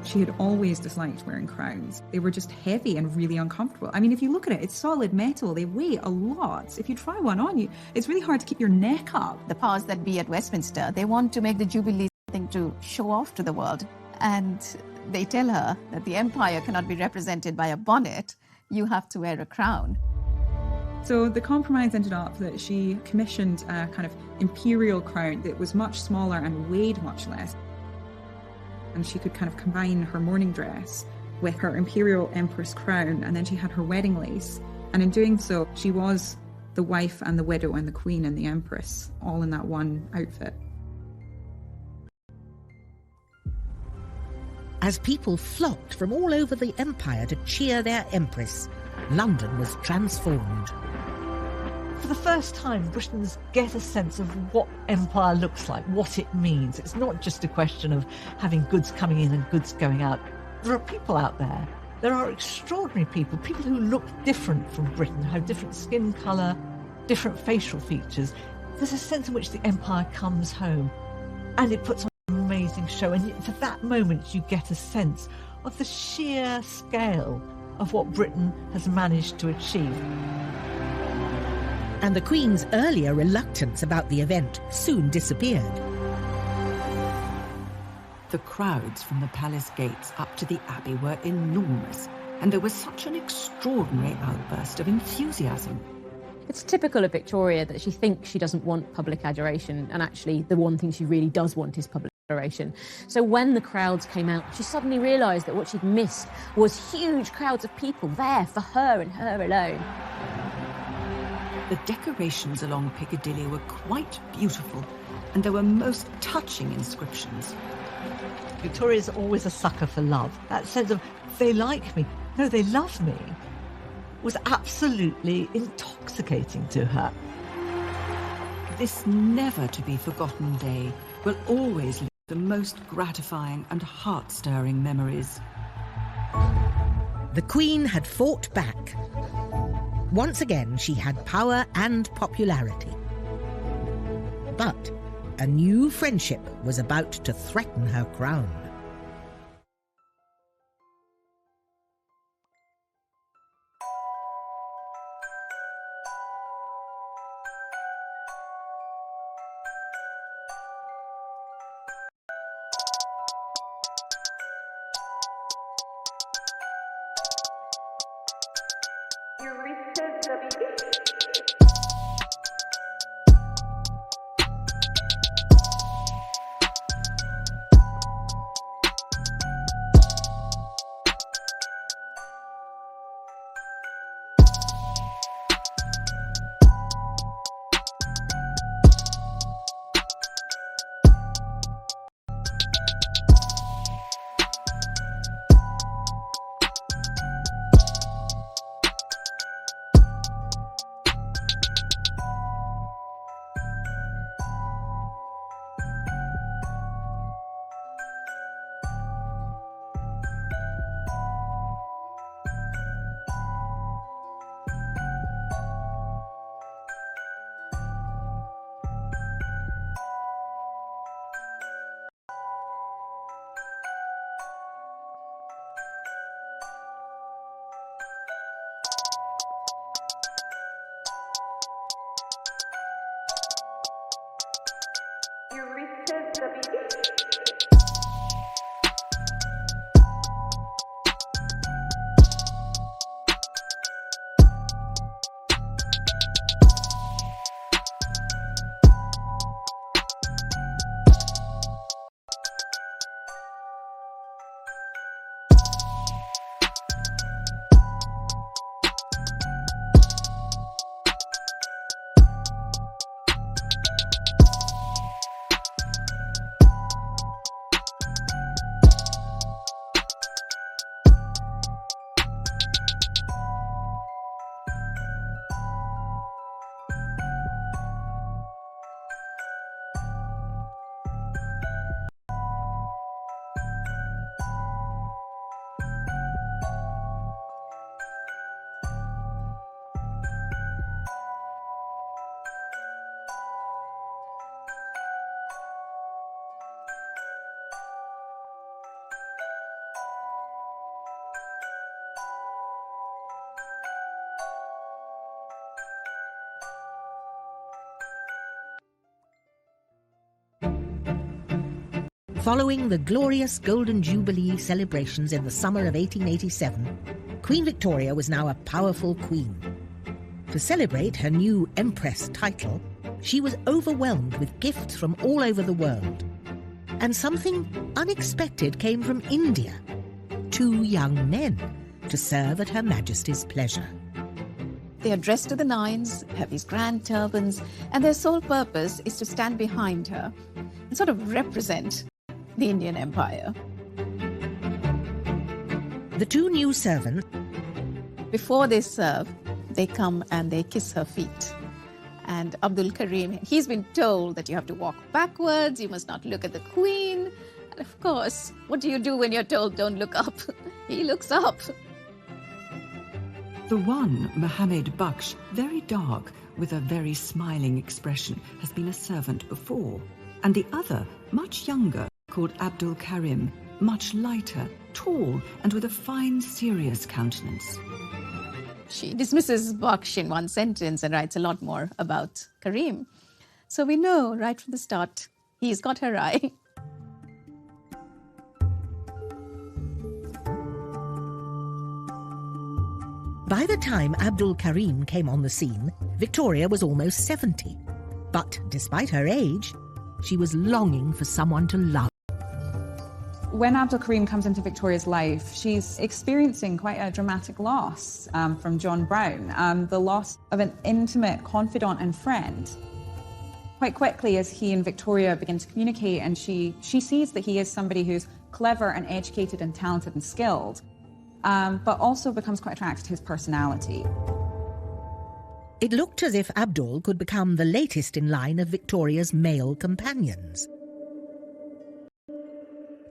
S12: She had always disliked wearing crowns. They were just heavy and really uncomfortable. I mean, if you look at it, it's solid metal. They weigh a lot. If you try one on you, it's really hard to keep your neck up.
S15: The powers that be at Westminster, they want to make the Jubilee something to show off to the world. And they tell her that the empire cannot be represented by a bonnet. You have to wear a crown.
S12: So the compromise ended up that she commissioned a kind of imperial crown that was much smaller and weighed much less. And she could kind of combine her mourning dress with her imperial empress crown, and then she had her wedding lace. And in doing so, she was the wife and the widow and the queen and the empress, all in that one outfit.
S1: As people flocked from all over the empire to cheer their empress, London was transformed.
S2: For the first time, Britons get a sense of what empire looks like, what it means. It's not just a question of having goods coming in and goods going out. There are people out there. There are extraordinary people who look different from Britain, have different skin colour, different facial features. There's a sense in which the empire comes home, and it puts on an amazing show. And for that moment, you get a sense of the sheer scale of what Britain has managed to achieve.
S1: And the Queen's earlier reluctance about the event soon disappeared.
S10: The crowds from the palace gates up to the Abbey were enormous, and there was such an extraordinary outburst of enthusiasm.
S5: It's typical of Victoria that she thinks she doesn't want public adoration, and actually the one thing she really does want is public adoration. So when the crowds came out, she suddenly realised that what she'd missed was huge crowds of people there for her and her alone.
S10: The decorations along Piccadilly were quite beautiful, and there were most touching inscriptions.
S2: Victoria's always a sucker for love. That sense of, they like me. No, they love me. was absolutely intoxicating to her.
S10: This never-to-be-forgotten day will always leave the most gratifying and heart-stirring memories.
S1: The Queen had fought back. Once again, she had power and popularity. But a new friendship was about to threaten her crown. Following the glorious Golden Jubilee celebrations in the summer of 1887, Queen Victoria was now a powerful queen. To celebrate her new Empress title, she was overwhelmed with gifts from all over the world. And something unexpected came from India. 2 young men to serve at Her Majesty's pleasure.
S15: They are dressed to the nines, have these grand turbans, and their sole purpose is to stand behind her and sort of represent the Indian Empire.
S1: The 2 new servants,
S15: before they serve, they come and they kiss her feet. And Abdul Karim, he's been told that you have to walk backwards, you must not look at the Queen. And of course, what do you do when you're told don't look up? He looks up.
S10: The one, Mohammed Baksh, very dark, with a very smiling expression, has been a servant before. And the other, much younger, called Abdul Karim, much lighter, tall, and with a fine, serious countenance.
S15: She dismisses Baksh in one sentence and writes a lot more about Karim. So we know right from the start, he's got her eye.
S1: By the time Abdul Karim came on the scene, Victoria was almost 70. But despite her age, she was longing for someone to love.
S12: When Abdul Karim comes into Victoria's life, she's experiencing quite a dramatic loss from John Brown, the loss of an intimate confidant and friend. Quite quickly, as he and Victoria begin to communicate, and she sees that he is somebody who's clever and educated and talented and skilled, but also becomes quite attracted to his personality.
S1: It looked as if Abdul could become the latest in line of Victoria's male companions.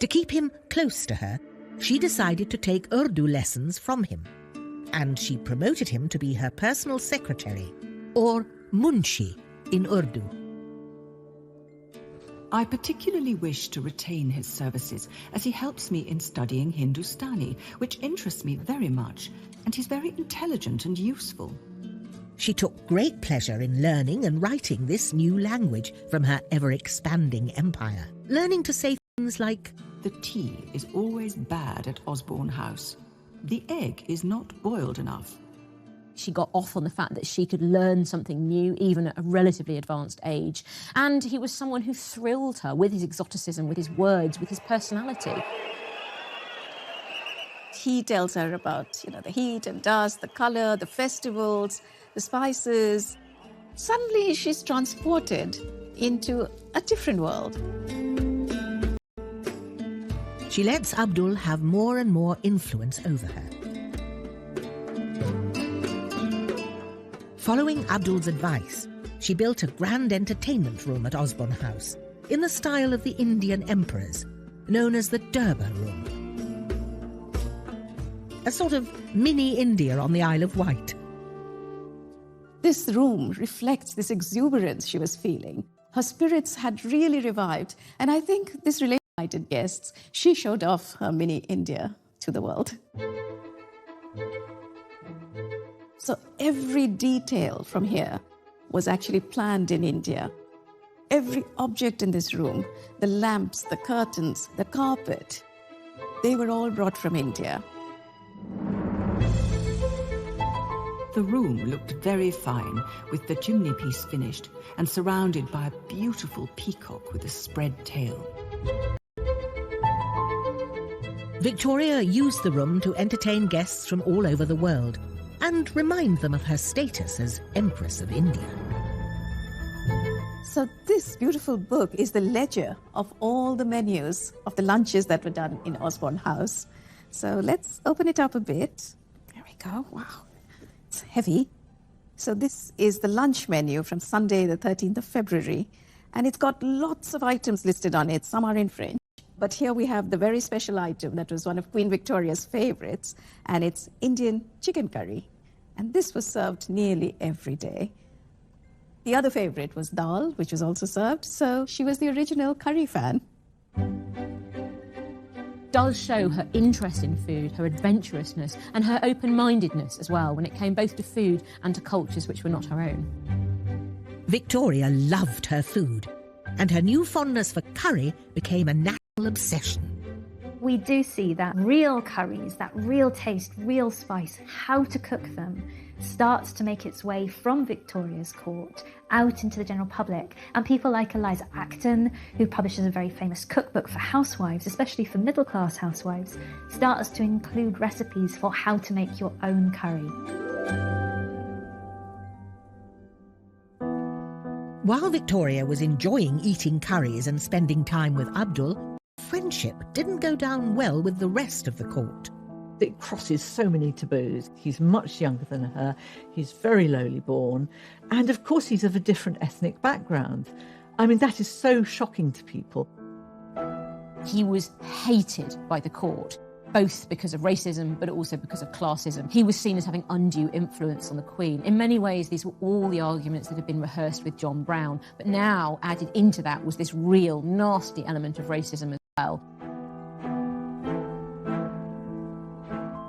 S1: To keep him close to her, she decided to take Urdu lessons from him, and she promoted him to be her personal secretary, or munshi in Urdu.
S10: I particularly wish to retain his services, as he helps me in studying Hindustani, which interests me very much, and he's very intelligent and useful.
S1: She took great pleasure in learning and writing this new language from her ever-expanding empire, learning to say things like,
S10: "The tea is always bad at Osborne House. The egg is not boiled enough."
S5: She got off on the fact that she could learn something new, even at a relatively advanced age. And he was someone who thrilled her with his exoticism, with his words, with his personality.
S15: He tells her about, the heat and dust, the color, the festivals, the spices. Suddenly she's transported into a different world.
S1: She lets Abdul have more and more influence over her. Following Abdul's advice, she built a grand entertainment room at Osborne House in the style of the Indian emperors, known as the Durbar Room. A sort of mini India on the Isle of Wight.
S15: This room reflects this exuberance she was feeling. Her spirits had really revived, and I think this invited guests, she showed off her mini India to the world. So every detail from here was actually planned in India. Every object in this room, the lamps, the curtains, the carpet, they were all brought from India.
S10: The room looked very fine, with the chimney piece finished and surrounded by a beautiful peacock with a spread tail.
S1: Victoria used the room to entertain guests from all over the world and remind them of her status as Empress of India.
S15: So this beautiful book is the ledger of all the menus of the lunches that were done in Osborne House. So let's open it up a bit. There we go. Wow, it's heavy. So this is the lunch menu from Sunday, the 13th of February. And it's got lots of items listed on it. Some are in French. But here we have the very special item that was one of Queen Victoria's favorites, and it's Indian chicken curry. And this was served nearly every day. The other favorite was dal, which was also served, so she was the original curry fan.
S5: Does show her interest in food, her adventurousness, and her open-mindedness as well when it came both to food and to cultures which were not her own.
S1: Victoria loved her food, and her new fondness for curry became a national obsession.
S6: We do see that real curries, that real taste, real spice, how to cook them, starts to make its way from Victoria's court out into the general public. And people like Eliza Acton, who publishes a very famous cookbook for housewives, especially for middle-class housewives, starts to include recipes for how to make your own curry.
S1: While Victoria was enjoying eating curries and spending time with Abdul, friendship didn't go down well with the rest of the court.
S2: It crosses so many taboos. He's much younger than her, he's very lowly born, and of course he's of a different ethnic background. I mean, that is so shocking to people.
S5: He was hated by the court, both because of racism, but also because of classism. He was seen as having undue influence on the Queen. In many ways, these were all the arguments that had been rehearsed with John Brown, but now added into that was this real nasty element of racism as well.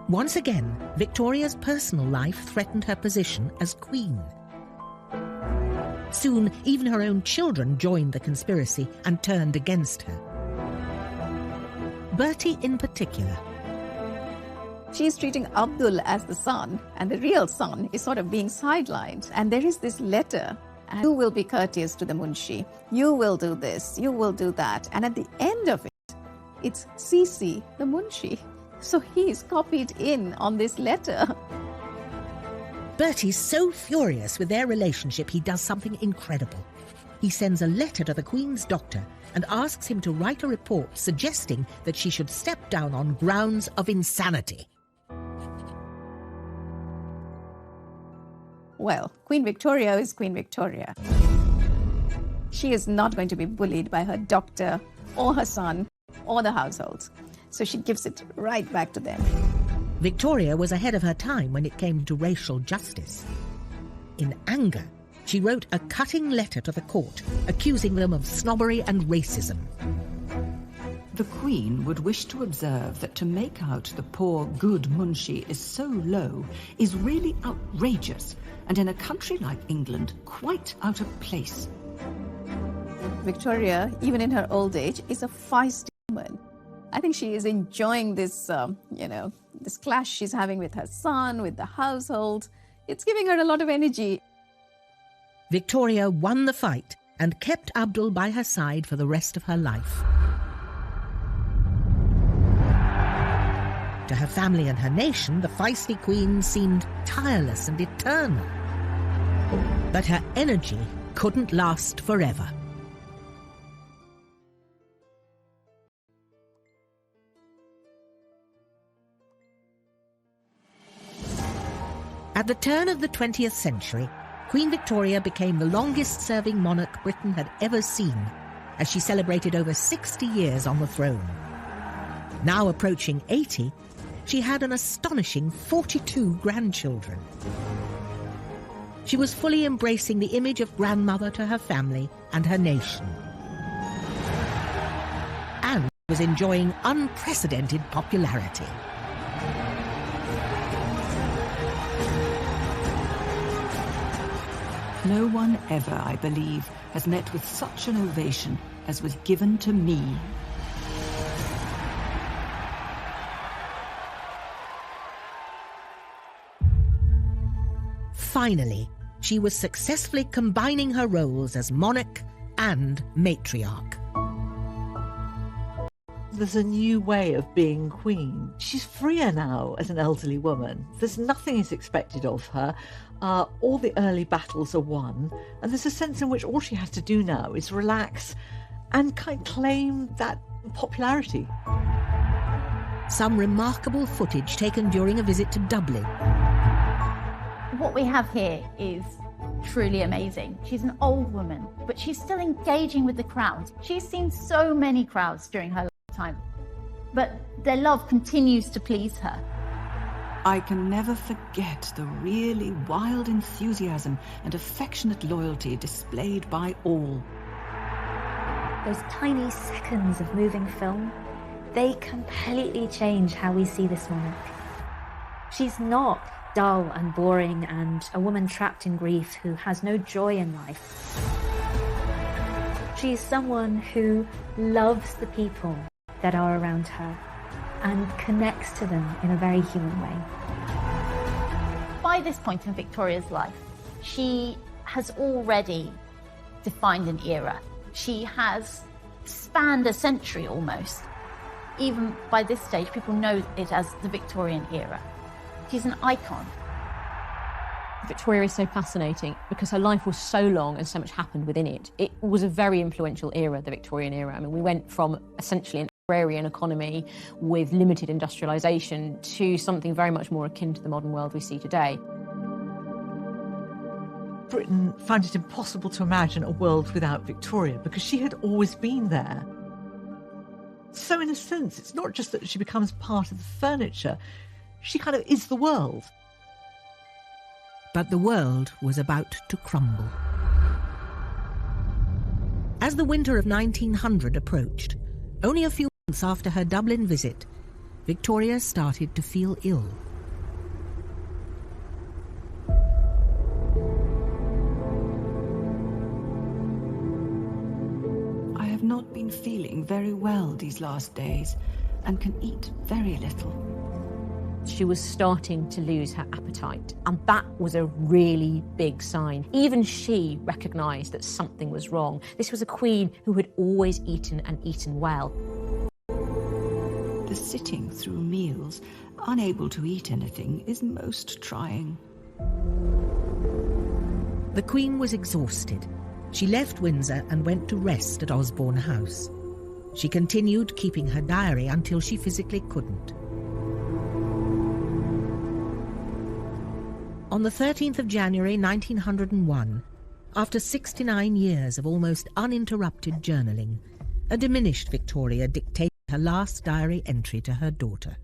S1: Once again, Victoria's personal life threatened her position as Queen. Soon, even her own children joined the conspiracy and turned against her. Bertie in particular.
S15: She's treating Abdul as the son, and the real son is sort of being sidelined. And there is this letter, and you will be courteous to the Munshi, you will do this, you will do that. And at the end of it, it's Sisi, the Munshi. So he's copied in on this letter.
S1: Bertie's so furious with their relationship, he does something incredible. He sends a letter to the Queen's doctor and asks him to write a report suggesting that she should step down on grounds of insanity.
S15: Well, Queen Victoria is Queen Victoria. She is not going to be bullied by her doctor or her son or the household. So she gives it right back to them.
S1: Victoria was ahead of her time when it came to racial justice. In anger, she wrote a cutting letter to the court, accusing them of snobbery and racism.
S10: The Queen would wish to observe that to make out the poor good Munshi is so low is really outrageous, and in a country like England, quite out of place.
S15: Victoria, even in her old age, is a feisty woman. I think she is enjoying this, this clash she's having with her son, with the household. It's giving her a lot of energy.
S1: Victoria won the fight and kept Abdul by her side for the rest of her life. To her family and her nation, the feisty queen seemed tireless and eternal. But her energy couldn't last forever. At the turn of the 20th century, Queen Victoria became the longest-serving monarch Britain had ever seen, as she celebrated over 60 years on the throne. Now approaching 80, she had an astonishing 42 grandchildren. She was fully embracing the image of grandmother to her family and her nation, and was enjoying unprecedented popularity.
S10: No one ever, I believe, has met with such an ovation as was given to me.
S1: Finally, she was successfully combining her roles as monarch and matriarch.
S2: There's a new way of being queen. She's freer now as an elderly woman. There's nothing is expected of her. All the early battles are won, and there's a sense in which all she has to do now is relax and claim that popularity.
S1: Some remarkable footage taken during a visit to Dublin.
S8: What we have here is truly amazing. She's an old woman, but she's still engaging with the crowds. She's seen so many crowds during her lifetime, but their love continues to please her.
S10: I can never forget the really wild enthusiasm and affectionate loyalty displayed by all.
S6: Those tiny seconds of moving film, they completely change how we see this monarch. She's not dull and boring and a woman trapped in grief who has no joy in life. She's someone who loves the people that are around her and connects to them in a very human way.
S8: By this point in Victoria's life, she has already defined an era. She has spanned a century almost. Even by this stage, people know it as the Victorian era. She's an icon.
S5: Victoria is so fascinating because her life was so long and so much happened within it. It was a very influential era, the Victorian era. I mean, we went from essentially an agrarian economy with limited industrialisation to something very much more akin to the modern world we see today.
S2: Britain found it impossible to imagine a world without Victoria because she had always been there. So in a sense, it's not just that she becomes part of the furniture, she kind of is the world.
S1: But the world was about to crumble. As the winter of 1900 approached, only a few months after her Dublin visit, Victoria started to feel ill.
S10: I have not been feeling very well these last days and can eat very little.
S5: She was starting to lose her appetite, and that was a really big sign. Even she recognised that something was wrong. This was a queen who had always eaten and eaten well.
S10: The sitting through meals, unable to eat anything, is most trying.
S1: The Queen was exhausted. She left Windsor and went to rest at Osborne House. She continued keeping her diary until she physically couldn't. On the 13th of January 1901, after 69 years of almost uninterrupted journaling, a diminished Victoria dictated her last diary entry to her daughter.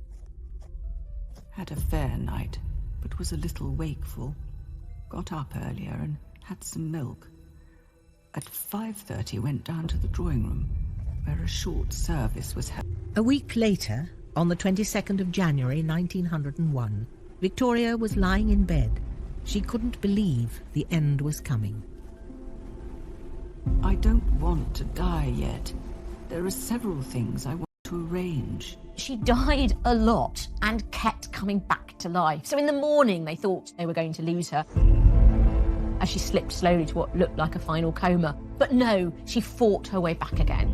S10: Had a fair night, but was a little wakeful. Got up earlier and had some milk. At 5:30 went down to the drawing room, where a short service was held.
S1: A week later, on the 22nd of January 1901, Victoria was lying in bed. She couldn't believe the end was coming.
S10: I don't want to die yet. There are several things I want to arrange.
S5: She died a lot and kept coming back to life. So in the morning, they thought they were going to lose her as she slipped slowly to what looked like a final coma. But no, she fought her way back again.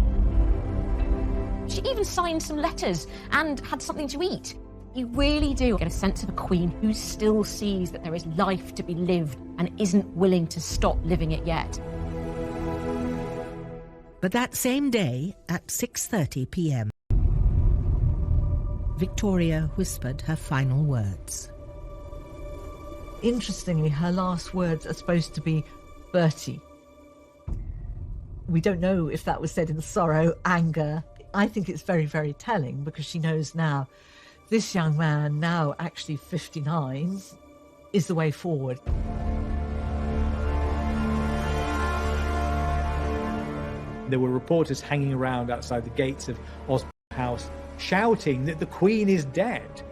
S5: She even signed some letters and had something to eat. You really do get a sense of a queen who still sees that there is life to be lived and isn't willing to stop living it yet.
S1: But that same day, at 6:30 p.m, Victoria whispered her final words.
S2: Interestingly, her last words are supposed to be Bertie. We don't know if that was said in sorrow, anger. I think it's very, very telling, because she knows now this young man, now actually 59, is the way forward.
S9: There were reporters hanging around outside the gates of Osborne House shouting that the Queen is dead.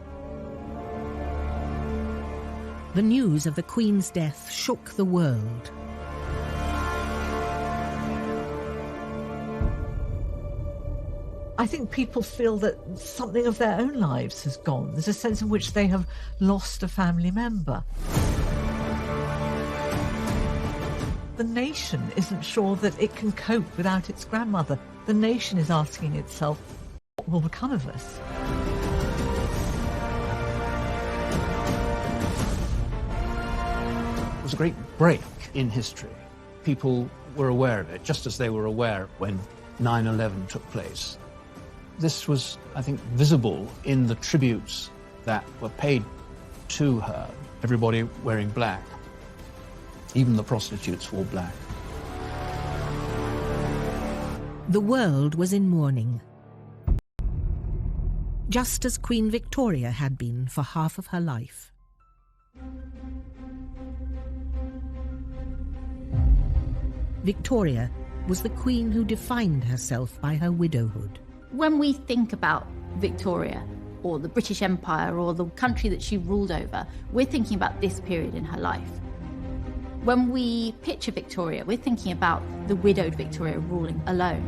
S1: The news of the Queen's death shook the world.
S2: I think people feel that something of their own lives has gone. There's a sense in which they have lost a family member. The nation isn't sure that it can cope without its grandmother. The nation is asking itself, what will become of us?
S11: It was a great break in history. People were aware of it, just as they were aware when 9/11 took place. This was, I think, visible in the tributes that were paid to her. Everybody wearing black. Even the prostitutes wore black.
S1: The world was in mourning, just as Queen Victoria had been for half of her life. Victoria was the queen who defined herself by her widowhood.
S8: When we think about Victoria, or the British Empire, or the country that she ruled over, we're thinking about this period in her life. When we picture Victoria, we're thinking about the widowed Victoria ruling alone.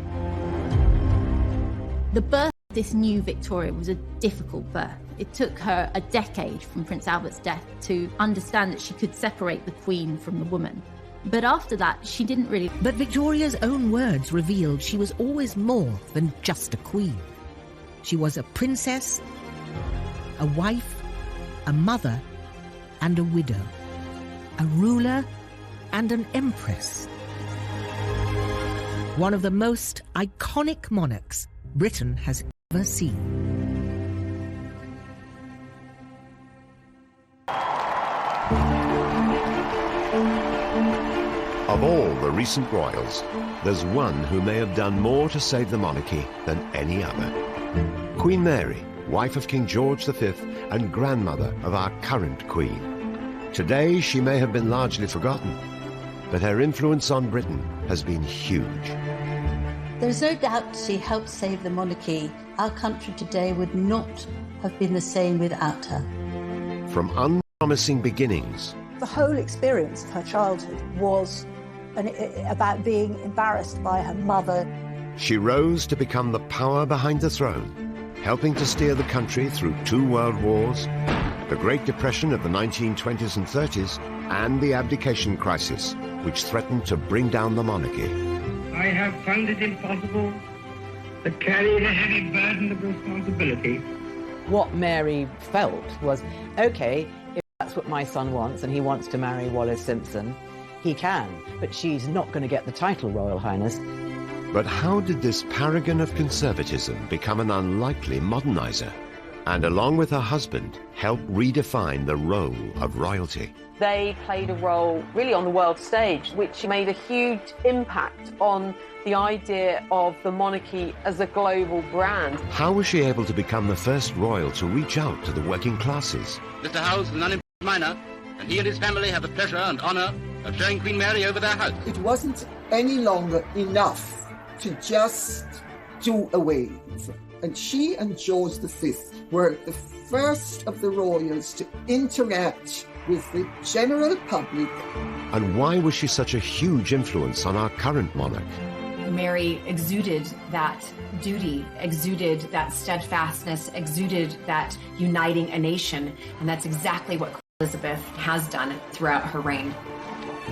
S8: The birth of this new Victoria was a difficult birth. It took her a decade from Prince Albert's death to understand that she could separate the Queen from the woman. But after that, she didn't really...
S1: But Victoria's own words revealed she was always more than just a queen. She was a princess, a wife, a mother, and a widow. A ruler and an empress. One of the most iconic monarchs Britain has ever seen.
S16: Of all the recent royals, there's one who may have done more to save the monarchy than any other. Queen Mary, wife of King George V and grandmother of our current Queen. Today she may have been largely forgotten, but her influence on Britain has been huge.
S17: There's no doubt she helped save the monarchy. Our country today would not have been the same without her.
S16: From unpromising beginnings.
S18: The whole experience of her childhood was about being embarrassed by her mother.
S16: She rose to become the power behind the throne, helping to steer the country through 2 world wars, the Great Depression of the 1920s and 30s, and the abdication crisis, which threatened to bring down the monarchy.
S19: I have found it impossible to carry the heavy burden of responsibility.
S20: What Mary felt was, okay, if that's what my son wants and he wants to marry Wallis Simpson, he can, but she's not going to get the title, Royal Highness.
S16: But how did this paragon of conservatism become an unlikely modernizer? and along with her husband, helped redefine the role of royalty.
S21: They played a role really on the world stage, which made a huge impact on the idea of the monarchy as a global brand.
S16: How was she able to become the first royal to reach out to the working classes?
S22: Mr. Howells is an unemployed miner, and he and his family have the pleasure and honour of showing Queen Mary over their house.
S23: It wasn't any longer enough to just do away. And she and George V were the first of the royals to interact with the general public.
S16: And why was she such a huge influence on our current monarch?
S24: Mary exuded that duty, exuded that steadfastness, exuded that uniting a nation, and that's exactly what Queen Elizabeth has done throughout her reign.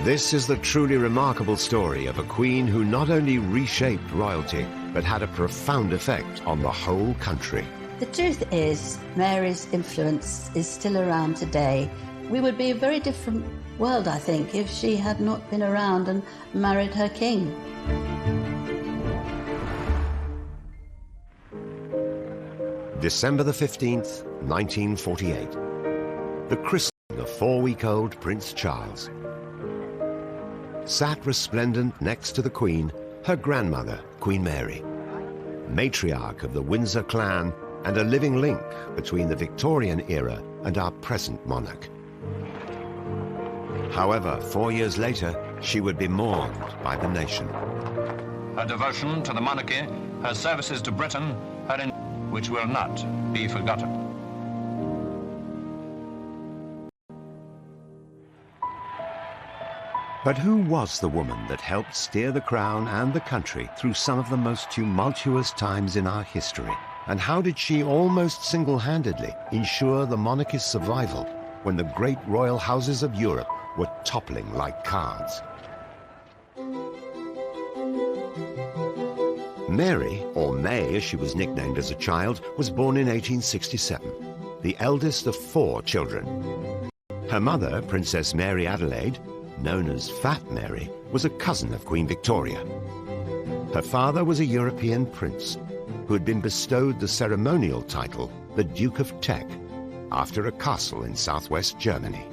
S16: This is the truly remarkable story of a queen who not only reshaped royalty, but had a profound effect on the whole country.
S17: The truth is, Mary's influence is still around today. We would be a very different world, I think, if she had not been around and married her king.
S16: December the 15th, 1948. The christening of 4-week-old Prince Charles. Sat resplendent next to the Queen, her grandmother, Queen Mary, matriarch of the Windsor clan and a living link between the Victorian era and our present monarch. However, 4 years later, she would be mourned by the nation.
S25: Her devotion to the monarchy, her services to Britain, which will not be forgotten.
S16: But who was the woman that helped steer the crown and the country through some of the most tumultuous times in our history? And how did she almost single-handedly ensure the monarchy's survival when the great royal houses of Europe were toppling like cards? Mary, or May as she was nicknamed as a child, was born in 1867, the eldest of 4 children. Her mother, Princess Mary Adelaide, known as Fat Mary, was a cousin of Queen Victoria. Her father was a European prince who had been bestowed the ceremonial title, the Duke of Teck, after a castle in southwest Germany.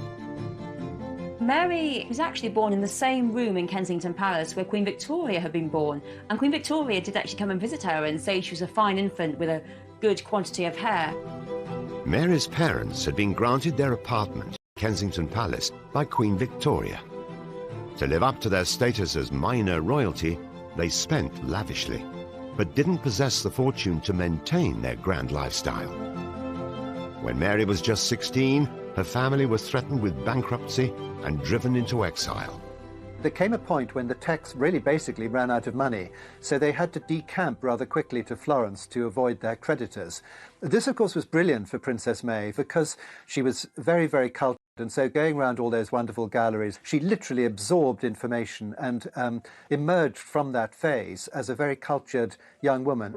S26: Mary was actually born in the same room in Kensington Palace where Queen Victoria had been born, and Queen Victoria did actually come and visit her and say she was a fine infant with a good quantity of hair.
S16: Mary's parents had been granted their apartment in Kensington Palace by Queen Victoria. To live up to their status as minor royalty, they spent lavishly, but didn't possess the fortune to maintain their grand lifestyle. When Mary was just 16, her family was threatened with bankruptcy and driven into exile.
S27: There came a point when the Tecks really basically ran out of money, so they had to decamp rather quickly to Florence to avoid their creditors. This, of course, was brilliant for Princess May because she was very, very cultured, and so going around all those wonderful galleries, she literally absorbed information and emerged from that phase as a very cultured young woman.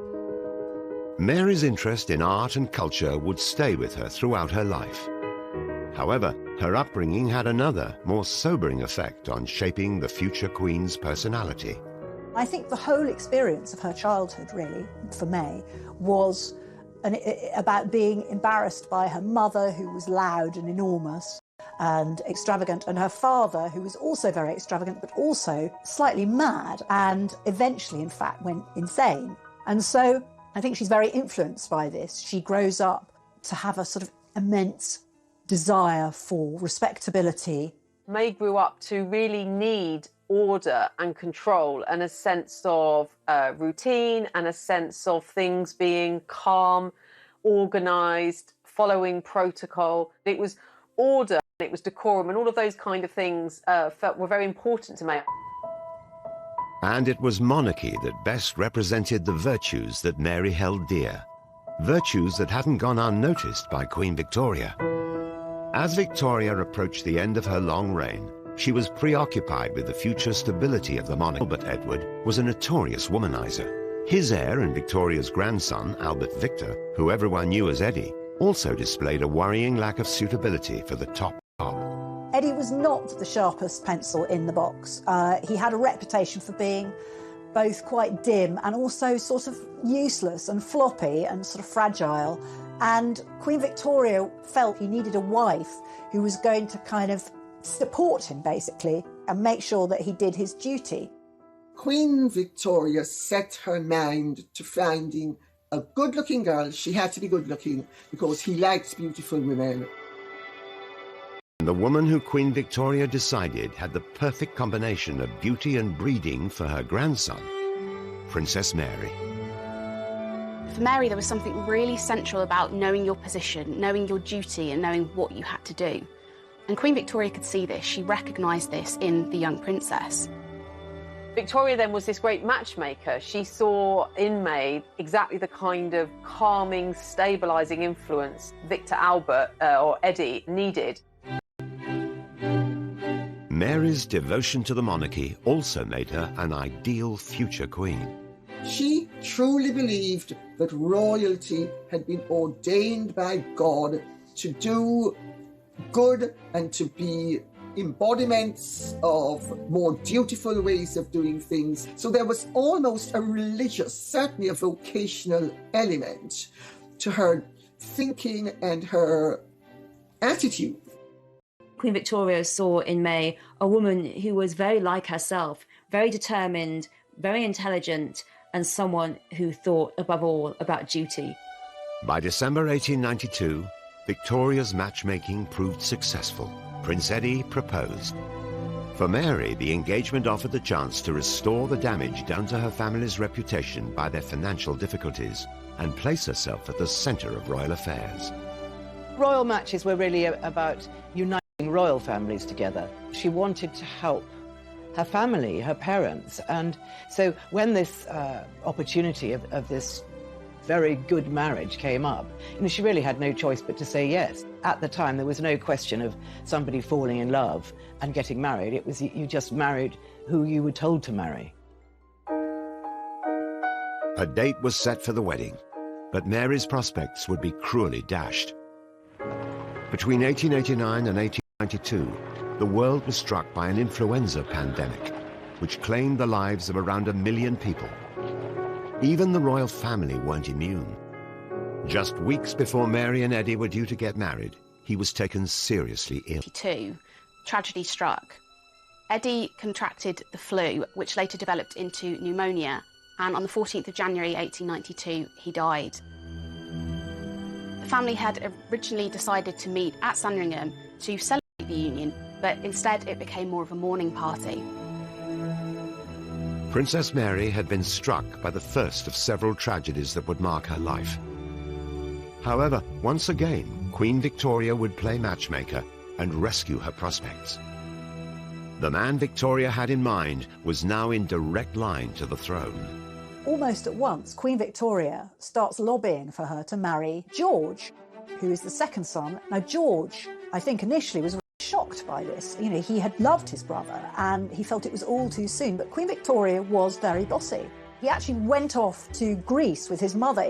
S16: Mary's interest in art and culture would stay with her throughout her life. However, her upbringing had another, more sobering effect on shaping the future Queen's personality.
S18: I think the whole experience of her childhood, really, for May, was about being embarrassed by her mother, who was loud and enormous and extravagant, and her father, who was also very extravagant, but also slightly mad, and eventually, in fact, went insane. And so I think she's very influenced by this. She grows up to have a sort of immense desire for respectability.
S21: May grew up to really need order and control and a sense of routine and a sense of things being calm, organised, following protocol. It was order, it was decorum, and all of those kind of things were very important to May.
S16: And it was monarchy that best represented the virtues that Mary held dear, virtues that hadn't gone unnoticed by Queen Victoria. As Victoria approached the end of her long reign, she was preoccupied with the future stability of the monarchy. Albert Edward was a notorious womanizer. His heir and Victoria's grandson, Albert Victor, who everyone knew as Eddie, also displayed a worrying lack of suitability for the top job.
S18: Eddie was not the sharpest pencil in the box. He had a reputation for being both quite dim and also sort of useless and floppy and sort of fragile. And Queen Victoria felt he needed a wife who was going to kind of support him, basically, and make sure that he did his duty.
S23: Queen Victoria set her mind to finding a good-looking girl. She had to be good-looking because he likes beautiful women.
S16: The woman who Queen Victoria decided had the perfect combination of beauty and breeding for her grandson, Princess Mary.
S3: For Mary, there was something really central about knowing your position, knowing your duty, and knowing what you had to do. And Queen Victoria could see this. She recognised this in the young princess.
S21: Victoria then was this great matchmaker. She saw in May exactly the kind of calming, stabilising influence Victor Albert, or Eddie, needed.
S16: Mary's devotion to the monarchy also made her an ideal future queen.
S23: She truly believed that royalty had been ordained by God to do good and to be embodiments of more dutiful ways of doing things. So there was almost a religious, certainly a vocational element to her thinking and her attitude.
S26: Queen Victoria saw in May a woman who was very like herself, very determined, very intelligent, and someone who thought above all about duty.
S16: By December 1892, Victoria's matchmaking proved successful. Prince Eddie proposed. For Mary, the engagement offered the chance to restore the damage done to her family's reputation by their financial difficulties and place herself at the centre of royal affairs.
S20: Royal matches were really about uniting royal families together. She wanted to help her family, her parents, and so when this opportunity of this very good marriage came up, she really had no choice but to say yes. At the time, there was no question of somebody falling in love and getting married. It was you just married who you were told to marry.
S16: A date was set for the wedding, but Mary's prospects would be cruelly dashed. Between 1889 and 1892, the world was struck by an influenza pandemic, which claimed the lives of around 1 million people. Even the royal family weren't immune. Just weeks before Mary and Eddie were due to get married, he was taken seriously ill.
S3: Tragedy struck. Eddie contracted the flu, which later developed into pneumonia, and on the 14th of January 1892, he died. The family had originally decided to meet at Sandringham to celebrate the union, but instead it became more of a mourning party.
S16: Princess Mary had been struck by the first of several tragedies that would mark her life. However, once again, Queen Victoria would play matchmaker and rescue her prospects. The man Victoria had in mind was now in direct line to the throne.
S18: Almost at once, Queen Victoria starts lobbying for her to marry George, who is the second son. Now, George, I think initially was shocked by this. He had loved his brother and he felt it was all too soon, but Queen Victoria was very bossy. He actually went off to Greece with his mother